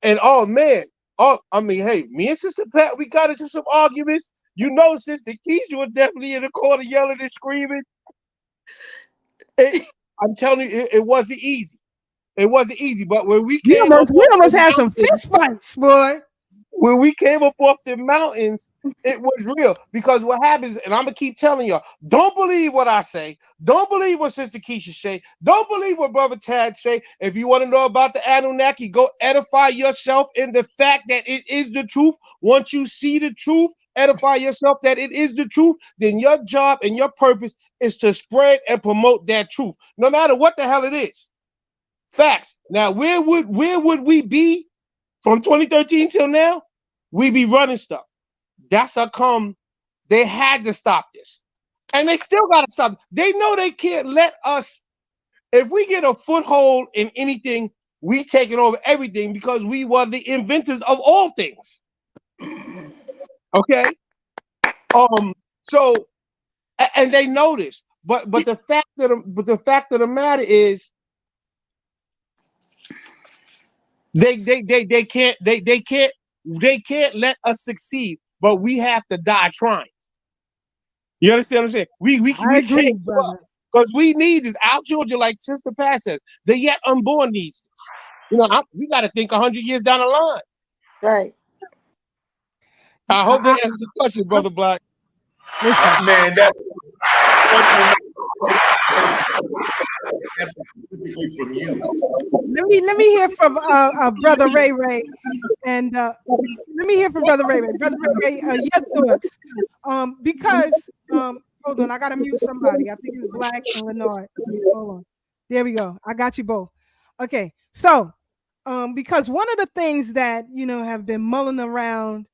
oh man, I mean, hey, me and Sister Pat, we got into some arguments. You know, Sister Keisha was definitely in the corner yelling and screaming. I'm telling you, it wasn't easy. It wasn't easy, but when we came we almost had some fist fights, boy. When we came up off the mountains, it was real. Because what happens, and I'm gonna keep telling y'all, don't believe what I say. Don't believe what Sister Keisha say. Don't believe what Brother Tad say. If you want to know about the Anunnaki, go edify yourself in the fact that it is the truth. Once you see the truth, edify yourself that it is the truth, then your job and your purpose is to spread and promote that truth, no matter what the hell it is. Facts. Now, where would we be from 2013 till now? We be running stuff. That's how come they had to stop this. And they still got to stop. They know they can't let us, if we get a foothold in anything, we taking over everything because we were the inventors of all things. Okay? So, and they know this. But the fact of the matter is, they can't let us succeed, but we have to die trying. You understand what I'm saying? We can't give up because we need this. Our children, like Sister Pat says, the yet unborn needs this. You know, we got to think 100 years down the line. Right. I hope that answers the question, Brother Black. Man, that's from you. Let me hear from Brother Ray Ray, and let me hear from Brother Ray Ray. Brother Ray Ray, your thoughts? Because hold on, I gotta mute somebody. I think it's Black and Lennard. Hold on, there we go. I got you both. Okay, so because one of the things that have been mulling around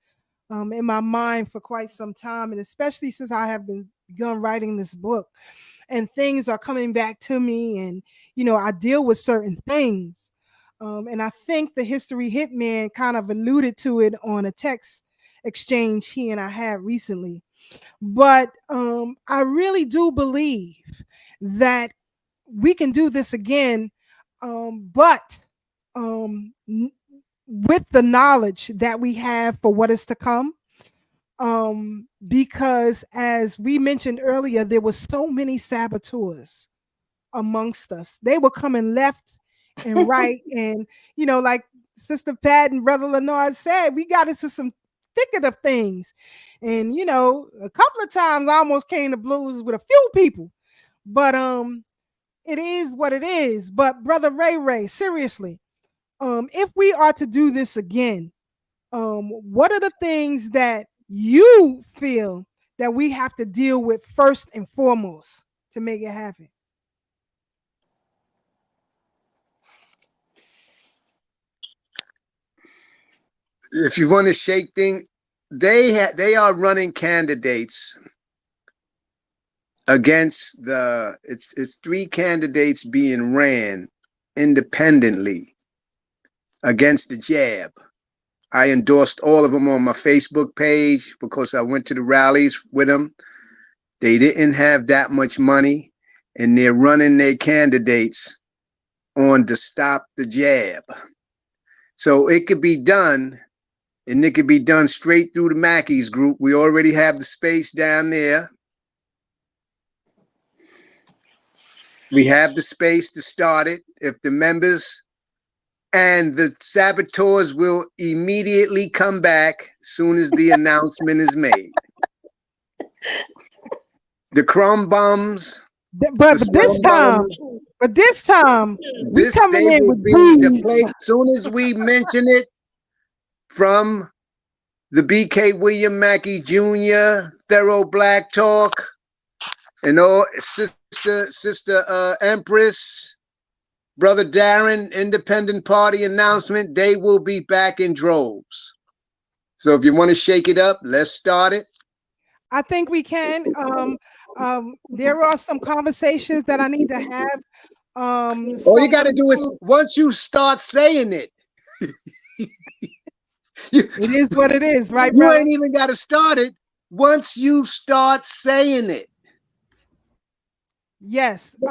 in my mind for quite some time, and especially since I have begun writing this book, and things are coming back to me, and I deal with certain things, and I think the History Hitman kind of alluded to it on a text exchange he and I had recently. But I really do believe that we can do this again, but with the knowledge that we have for what is to come. Because as we mentioned earlier, there were so many saboteurs amongst us. They were coming left and right. And, you know, like Sister Pat and Brother Lennard said, we got into some thicket of things. And, you know, a couple of times I almost came to blows with a few people. But it is what it is. But Brother Ray, seriously, if we are to do this again, what are the things that you feel that we have to deal with first and foremost to make it happen? If you want to shake things, they are running candidates against it's 3 candidates being ran independently against the jab. I endorsed all of them on my Facebook page because I went to the rallies with them. They didn't have that much money, and they're running their candidates on to stop the jab. So it could be done, and it could be done straight through the Mackey's group. We already have the space down there. We have the space to start it. If the members and the saboteurs will immediately come back soon as the announcement is made. The crumb bums. But this time, we coming in with as soon as we mention it from the BK William Mackey Jr., Thorough Black Talk, and all Sister Empress, Brother Darren, Independent Party announcement, they will be back in droves. So if you want to shake it up, let's start it. I think we can. There are some conversations that I need to have. All you got to do is, once you start saying it, it is what it is, right, you brother? ain't even got to start it. Once you start saying it. Yes. We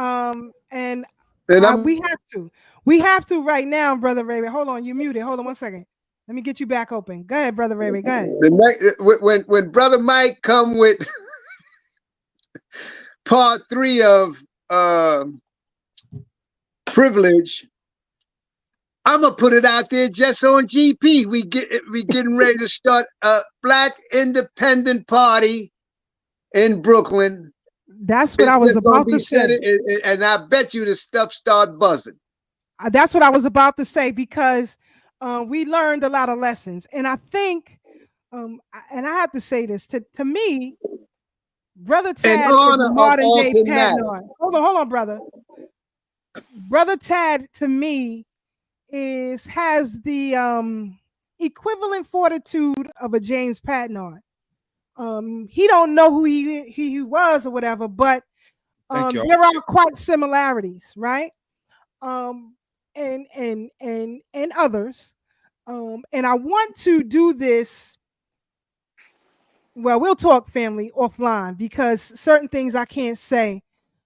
have to right now, Brother Ray. Hold on, you muted. Hold on 1 second. Let me get you back open. Go ahead, Brother Ray. Go ahead. When Brother Mike come with part 3 of privilege, I'm gonna put it out there just on GP. We getting ready to start a Black Independent Party in Brooklyn. That's what I was about to say. And I bet you the stuff start buzzing. That's what I was about to say, because we learned a lot of lessons. And I think, and I have to say this, to me, Brother Tad is the modern day Padnard. Hold on, brother. Brother Tad, to me, has the equivalent fortitude of a James Padnard. He don't know who he was or whatever, but there are quite similarities, right? And others. And I want to do this. Well, we'll talk, family, offline, because certain things I can't say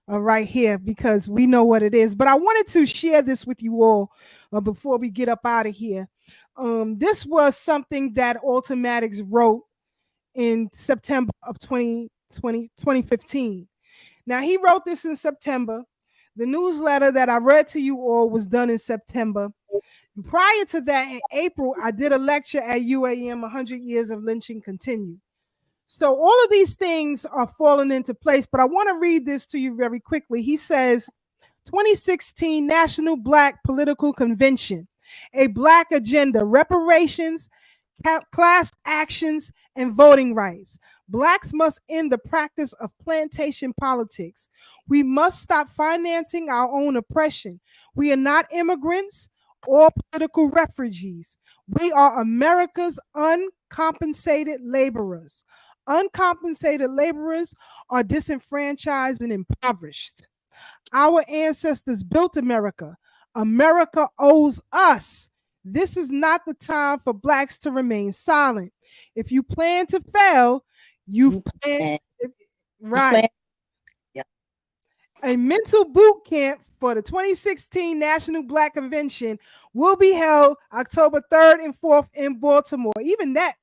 right here because we know what it is. But I wanted to share this with you all before we get up out of here. This was something that Alton Maddox wrote in September of 2015. Now, he wrote this in September. The newsletter that I read to you all was done in September. Prior to that, in April, I did a lecture at UAM, 100 Years of Lynching Continued. So all of these things are falling into place, but I want to read this to you very quickly. He says, 2016 National Black Political Convention, a Black agenda, reparations, class actions, and voting rights. Blacks must end the practice of plantation politics. We must stop financing our own oppression. We are not immigrants or political refugees. We are America's uncompensated laborers. Uncompensated laborers are disenfranchised and impoverished. Our ancestors built America. America owes us. This is not the time for Blacks to remain silent. If you plan to fail, you plan. Right. Yep. A mental boot camp for the 2016 National Black Convention will be held October 3rd and 4th in Baltimore. Even that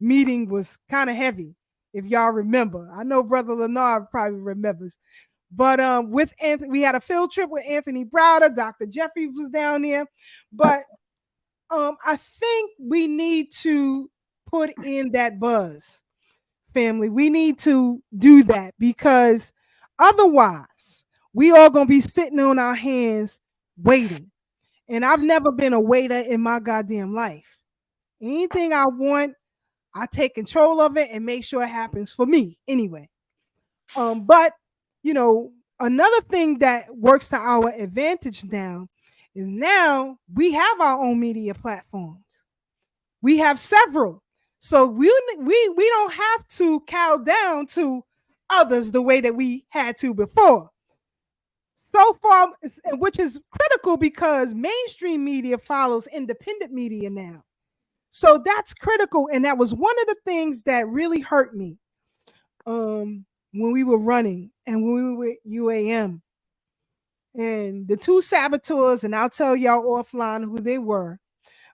meeting was kind of heavy, if y'all remember. I know Brother Lennard probably remembers. But with Anthony, we had a field trip with Anthony Browder. Dr. Jeffrey was down there. But I think we need to put in that buzz, family. We need to do that, because otherwise we all gonna be sitting on our hands waiting. And I've never been a waiter in my goddamn life. Anything I want, I take control of it and make sure it happens for me anyway. But you know, another thing that works to our advantage now is now we have our own media platforms. We have several. So we don't have to cow down to others the way that we had to before. So far, which is critical because mainstream media follows independent media now. So that's critical. And that was one of the things that really hurt me when we were running and when we were with UAM. And the two saboteurs, and I'll tell y'all offline who they were.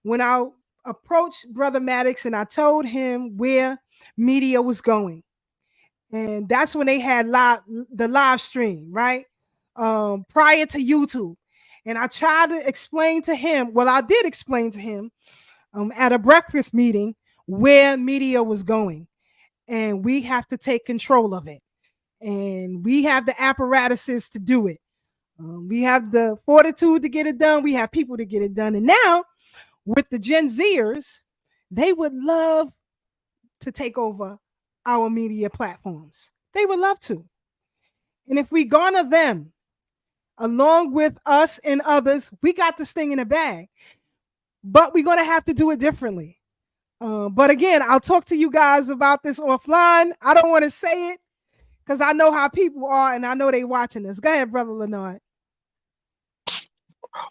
When I approached Brother Maddox and I told him where media was going, and that's when they had the live stream, right? Prior to YouTube. And I tried to explain to him, well, I did explain to him at a breakfast meeting where media was going. And we have to take control of it. And we have the apparatuses to do it. We have the fortitude to get it done. We have people to get it done. And now with the Gen Zers, they would love to take over our media platforms. They would love to. And if we garner them along with us and others, we got this thing in a bag. But we're going to have to do it differently. But again, I'll talk to you guys about this offline. I don't want to say it because I know how people are and I know they watching this. Go ahead, Brother Lennard.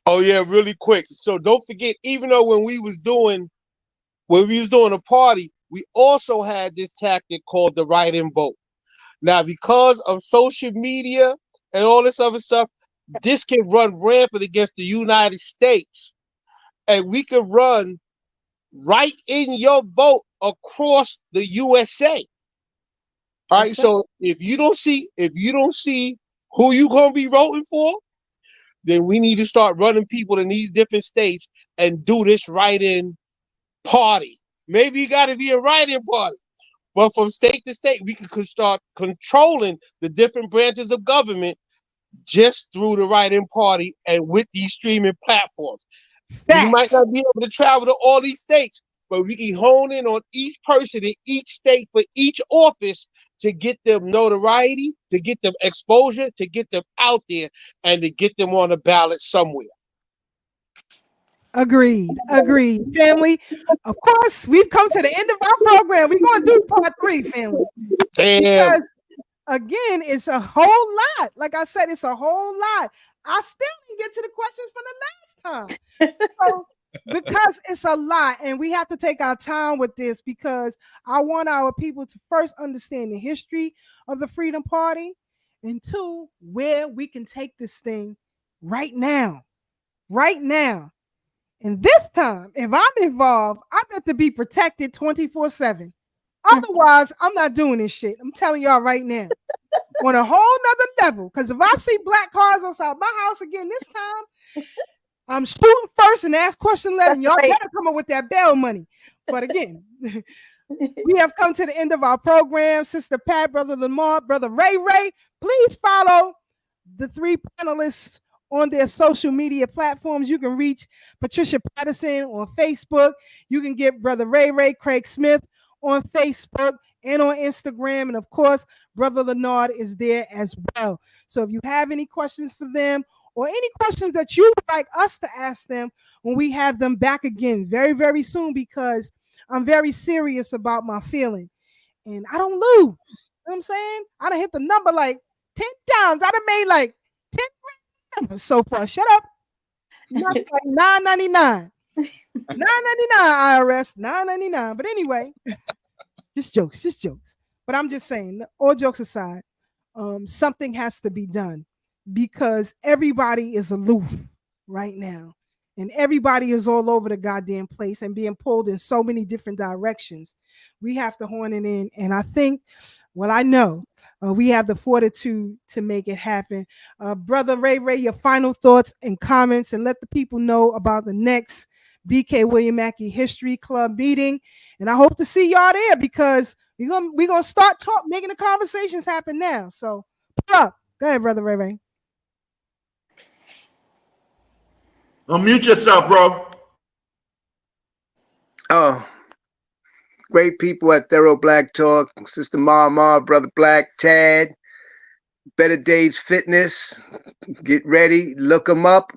Oh yeah, really quick. So don't forget, even though when we was doing a party, we also had this tactic called the write-in vote. Now, because of social media and all this other stuff, this can run rampant against the United States. And we can run write in your vote across the USA. All right. So if you don't see who you gonna be voting for, then we need to start running people in these different states and do this write-in party. Maybe you got to be a write-in party, but from state to state, we can start controlling the different branches of government just through the write-in party and with these streaming platforms. We might not be able to travel to all these states, but we can hone in on each person in each state for each office to get them notoriety, to get them exposure, to get them out there, and to get them on the ballot somewhere. Agreed. Family, of course, we've come to the end of our program. We're going to do part 3, family. Damn. Because, again, it's a whole lot. Like I said, it's a whole lot. I still didn't get to the questions from the last time. So, because it's a lot, and we have to take our time with this because I want our people to first understand the history of the Freedom Party, and 2, where we can take this thing right now. And this time, if I'm involved, I got to be protected 24/7. Otherwise, I'm not doing this shit. I'm telling y'all right now. On a whole nother level. Because if I see black cars outside my house again this time, I'm shooting first and ask question later. And y'all better come up with that bail money. But again, we have come to the end of our program. Sister Pat, Brother Lamar, Brother Ray. Please follow the 3 panelists on their social media platforms. You can reach Patricia Patterson on Facebook. You can get Brother Ray, Craig Smith on Facebook and on Instagram. And of course, Brother Lennard is there as well. So if you have any questions for them or any questions that you would like us to ask them when we have them back again very, very soon, because I'm very serious about my feeling. And I don't lose. You know what I'm saying? I done hit the number like 10 times. I done made like 10 numbers so far. Shut up. Not like $9.99. $9.99 IRS. $9.99. But anyway, just jokes. But I'm just saying, all jokes aside, something has to be done because everybody is aloof right now. And everybody is all over the goddamn place and being pulled in so many different directions. We have to horn it in. And I think, well, I know we have the fortitude to make it happen. Brother Ray, your final thoughts and comments, and let the people know about the next BK William Mackey History Club meeting. And I hope to see y'all there, because we're gonna start making the conversations happen now. So pull up. Go ahead, Brother Ray. Unmute yourself, bro. Oh, great people at Thorough Black Talk. Sister Ma, Brother Black, Tad, Better Days Fitness. Get ready, look them up,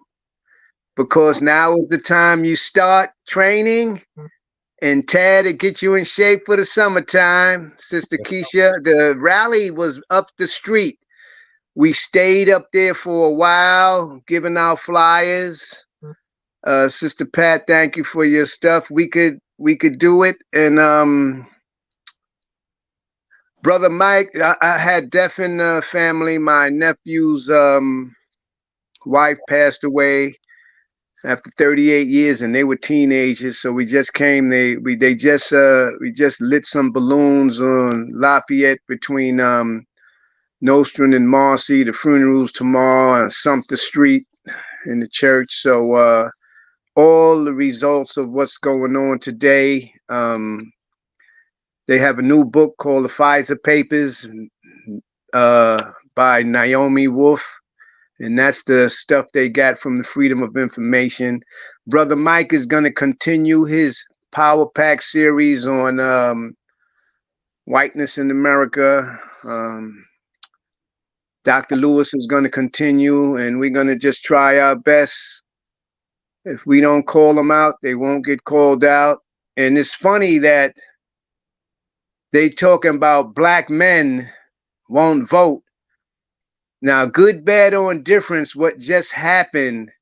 because now is the time you start training. And Tad, to get you in shape for the summertime. Sister Keisha, the rally was up the street. We stayed up there for a while, giving out flyers. Sister Pat, thank you for your stuff. We could do it. And Brother Mike, I had death in the family. My nephew's wife passed away after 38 years, and they were teenagers. So we just came. We just lit some balloons on Lafayette between Nostrand and Marcy. The funeral's tomorrow on Sumter Street in the church. So all the results of what's going on today. They have a new book called The Pfizer Papers by Naomi Wolf. And that's the stuff they got from the Freedom of Information. Brother Mike is going to continue his Power Pack series on whiteness in America. Dr. Lewis is going to continue, and we're going to just try our best. If we don't call them out, they won't get called out. And it's funny that they talking about black men won't vote. Now, good, bad, or indifference, what just happened,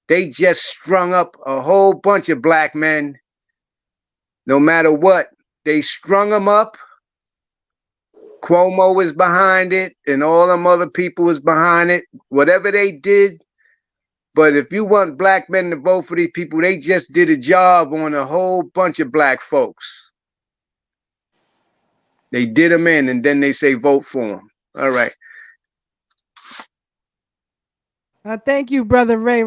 they just strung up a whole bunch of black men. No matter what, they strung them up. Cuomo is behind it, and all them other people is behind it. Whatever they did. But if you want black men to vote for these people, they just did a job on a whole bunch of black folks. They did them in, and then they say vote for them. All right. Thank you, Brother Ray.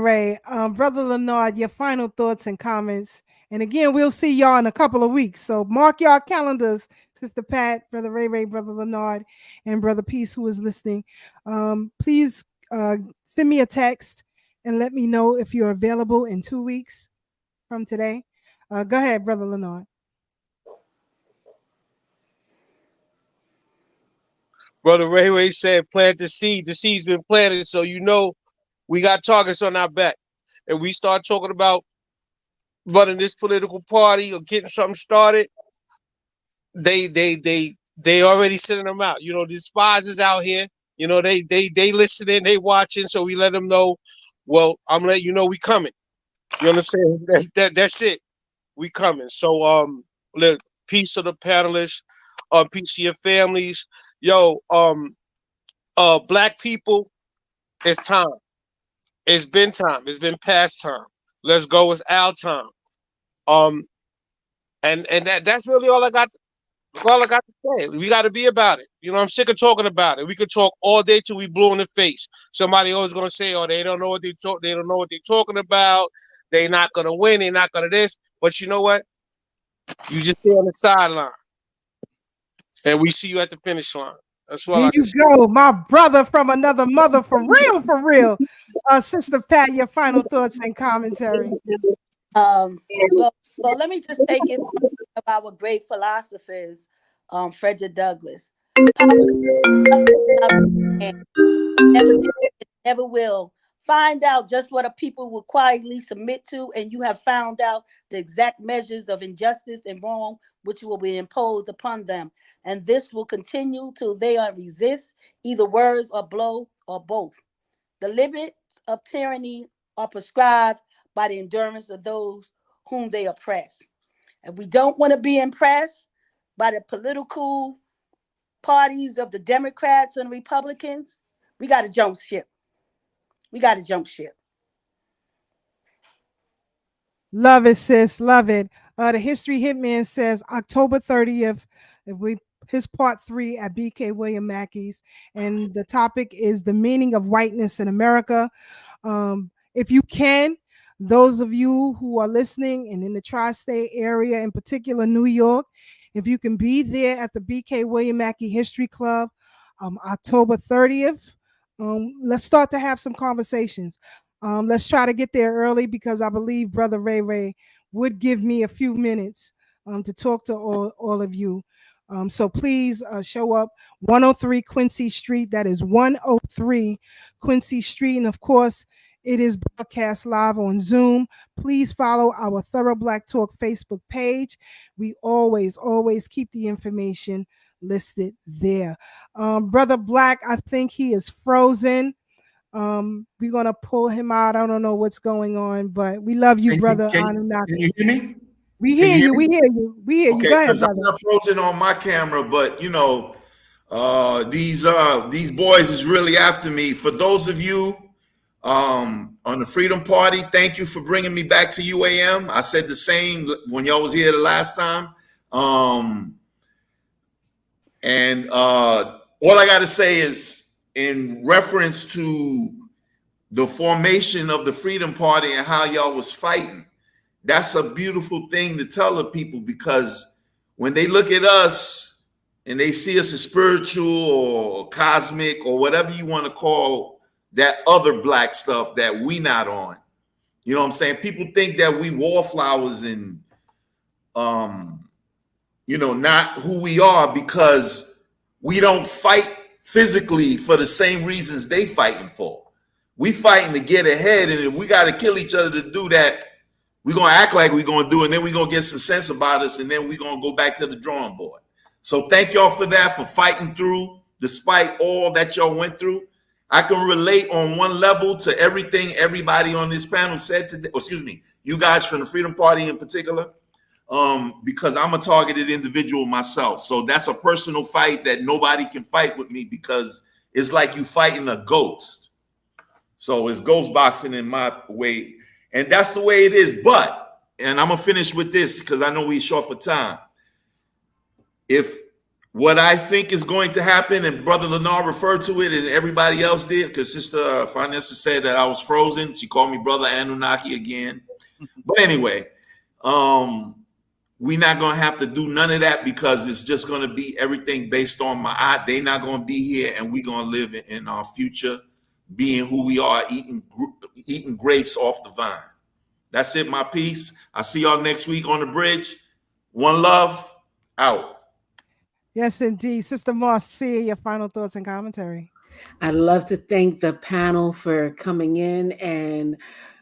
Brother Lennard, your final thoughts and comments. And again, we'll see y'all in a couple of weeks. So mark y'all calendars, Sister Pat, Brother Ray, Brother Lennard, and Brother Peace, who is listening. Please send me a text and let me know if you're available in 2 weeks from today. Go ahead, Brother Lennard. Brother Ray said, plant the seed. The seed's been planted, so you know we got targets on our back. And we start talking about running this political party or getting something started, they already sending them out. You know, the spies is out here. You know, they listening, they watching, so we let them know, well, I'm letting you know we coming. You know what I'm saying? That's it. We coming. So look, peace to the panelists, peace to your families. Yo, black people, it's time. It's been time. It's been past time. Let's go. It's our time. And that's really all I got. All I got to say. We got to be about it. You know, I'm sick of talking about it. We could talk all day till we blue in the face. Somebody always gonna say, "Oh, they don't know what they talk. They don't know what they're talking about. They're not gonna win. They're not gonna this." But you know what? You just stay on the sideline, and we see you at the finish line. That's all. There you go, my brother from another mother, for real, for real. Sister Pat, your final thoughts and commentary. Well, let me just take it from our great philosophers, Frederick Douglass. Never will. Find out just what a people will quietly submit to, and you have found out the exact measures of injustice and wrong which will be imposed upon them. And this will continue till they are resist either words or blow or both. The limits of tyranny are prescribed by the endurance of those whom they oppress. And we don't want to be impressed by the political parties of the Democrats and Republicans. We got to jump ship. We got to jump ship. Love it, sis. Love it. The History Hitman says October 30th. If we his part 3 at BK William Mackey's, and the topic is the meaning of whiteness in America. If you can, those of you who are listening and in the tri-state area, in particular New York, if you can be there at the BK William Mackey History Club, October 30th, let's start to have some conversations. Let's try to get there early because I believe Brother Ray Ray would give me a few minutes to talk to all of you. So please show up. 103 Quincy Street. That is 103 Quincy Street. And of course, it is broadcast live on Zoom. Please follow our Thorough Black Talk Facebook page. We always keep the information listed there. Brother Black, I think he is frozen. We're gonna pull him out. I don't know what's going on, but we love you, brother. Can you hear me? We hear you. We hear you. We hear you. Okay, Go ahead, because brother. I'm not frozen on my camera, but you know, these boys is really after me. For those of you on the Freedom Party, thank you for bringing me back to UAM. I said the same when y'all was here the last time. And all I got to say is, in reference to the formation of the Freedom Party and how y'all was fighting, that's a beautiful thing to tell the people, because when they look at us and they see us as spiritual or cosmic or whatever you want to call that other black stuff that we not on, you know what I'm saying? People think that we wallflowers and, you know, not who we are, because we don't fight physically for the same reasons they fighting for. We fighting to get ahead, and if we got to kill each other to do that, we're going to act like we're going to do it, and then we're going to get some sense about us, and then we're going to go back to the drawing board. So thank y'all for that, for fighting through, despite all that y'all went through. I can relate on one level to everything everybody on this panel said today. Excuse me, you guys from the Freedom Party in particular, because I'm a targeted individual myself. So that's a personal fight that nobody can fight with me, because it's like you fighting a ghost. So it's ghost boxing in my way. And that's the way it is. But, and I'm going to finish with this because I know we're short for time. If what I think is going to happen, and Brother Lennard referred to it and everybody else did, because Sister Finessa said that I was frozen. She called me Brother Anunnaki again. But anyway, we're not going to have to do none of that, because it's just going to be everything based on my eye. They're not going to be here, and we're going to live in our future, being who we are, eating grapes off the vine. That's it, my piece. I'll see y'all next week on the bridge. One love, out. Yes, indeed. Sister Marcia, your final thoughts and commentary. I'd love to thank the panel for coming in and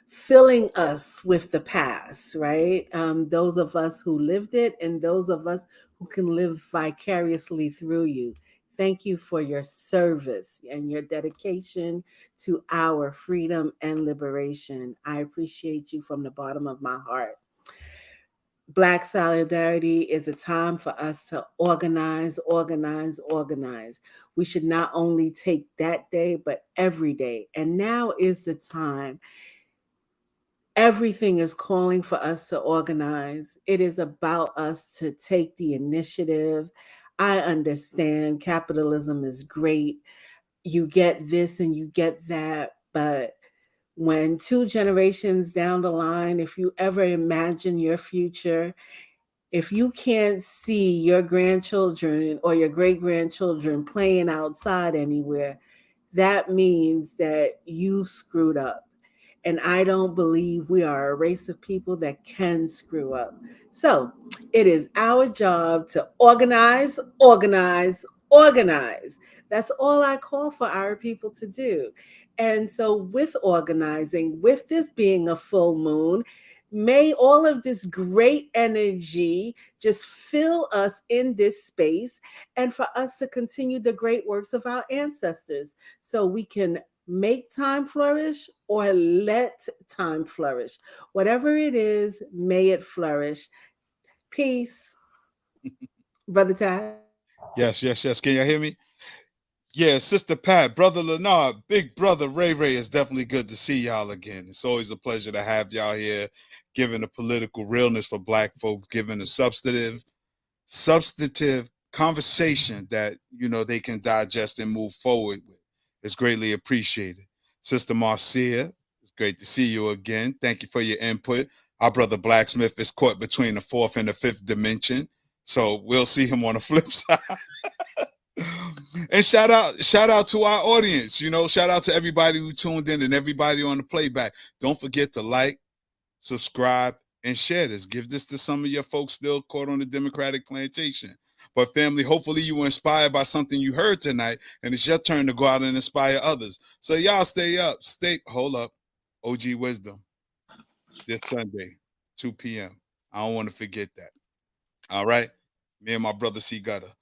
filling us with the past, right? Those of us who lived it and those of us who can live vicariously through you. Thank you for your service and your dedication to our freedom and liberation. I appreciate you from the bottom of my heart. Black solidarity is a time for us to organize. We should not only take that day, but every day. And now is the time. Everything is calling for us to organize. It is about us to take the initiative. I understand capitalism is great. You get this and you get that, but when 2 generations down the line, if you ever imagine your future, if you can't see your grandchildren or your great-grandchildren playing outside anywhere, that means that you screwed up. And I don't believe we are a race of people that can screw up. So it is our job to organize. That's all I call for our people to do. And so with organizing, with this being a full moon, may all of this great energy just fill us in this space, and for us to continue the great works of our ancestors, so we can make time flourish or let time flourish. Whatever it is, may it flourish. Peace. Brother Tad. Yes. Can y'all hear me? Yeah, Sister Pat, Brother Lennard, Big Brother Ray Ray, it's definitely good to see y'all again. It's always a pleasure to have y'all here, giving the political realness for Black folks, giving the substantive conversation that, you know, they can digest and move forward with. It's greatly appreciated. Sister Marcia, it's great to see you again. Thank you for your input. Our brother Blacksmith is caught between the fourth and the fifth dimension, so we'll see him on the flip side. And shout out to our audience. You know, shout out to everybody who tuned in and everybody on the playback. Don't forget to like, subscribe, and share this. Give this to some of your folks still caught on the Democratic plantation. But family, hopefully you were inspired by something you heard tonight, and it's your turn to go out and inspire others. So y'all stay up. Hold up. OG Wisdom this Sunday, 2 p.m. I don't want to forget that. All right? Me and my brother C Gutter.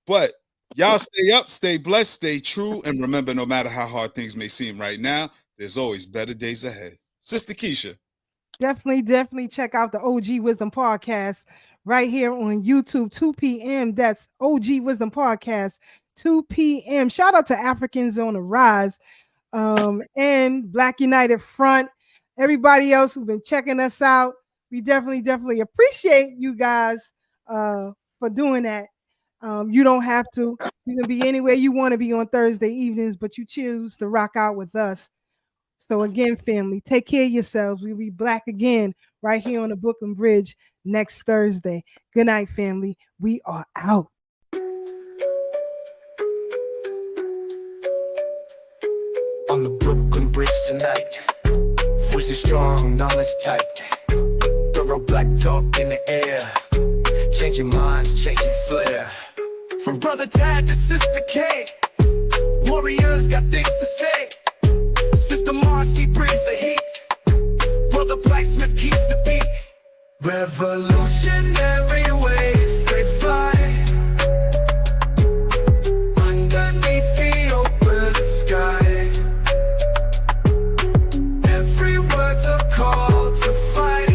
But y'all stay up, stay blessed, stay true, and remember, no matter how hard things may seem right now, there's always better days ahead. Sister Keisha. Definitely check out the OG Wisdom Podcast right here on YouTube, 2 p.m. That's OG Wisdom Podcast, 2 p.m. Shout out to Africans on the Rise and Black United Front. Everybody else who's been checking us out, we definitely appreciate you guys for doing that. You don't have to. You can be anywhere you want to be on Thursday evenings, but you choose to rock out with us. So again, family, take care of yourselves. We'll be back again right here on the Brooklyn Bridge next Thursday. Good night, family. We are out. On the Brooklyn Bridge tonight, voices strong, knowledge tight, thorough black talk in the air, changing minds, changing flair. From Brother Tad to Sister K, warriors got things to say. Sister Marcy brings the heat, Brother Blacksmith keeps the beat. Revolutionary waves, they fly underneath the open sky. Every word's a call to fight.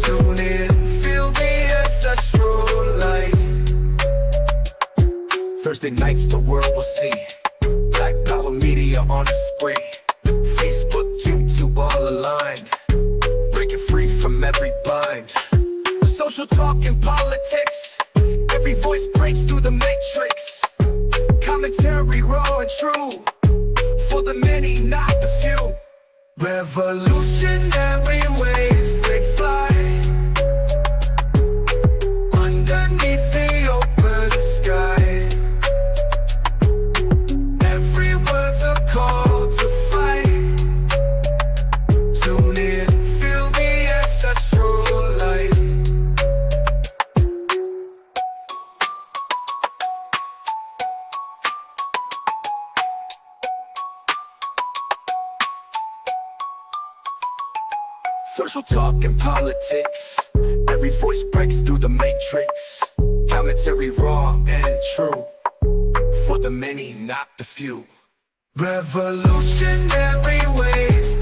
Tune in, feel the ancestral light. Thursday nights the world will see Black Power Media on a spree. Facebook, YouTube all aligned, breaking free from every bind. Social talk and politics, every voice breaks through the matrix. Commentary raw and true, for the many, not the few. Revolutionary waves, they fly underneath the open sky. Every word's a call to fight. Tune in, feel the ancestral light. Social talk and politics, every voice breaks through the matrix. Commentary raw and true, for the many, not the few. Revolutionary waves,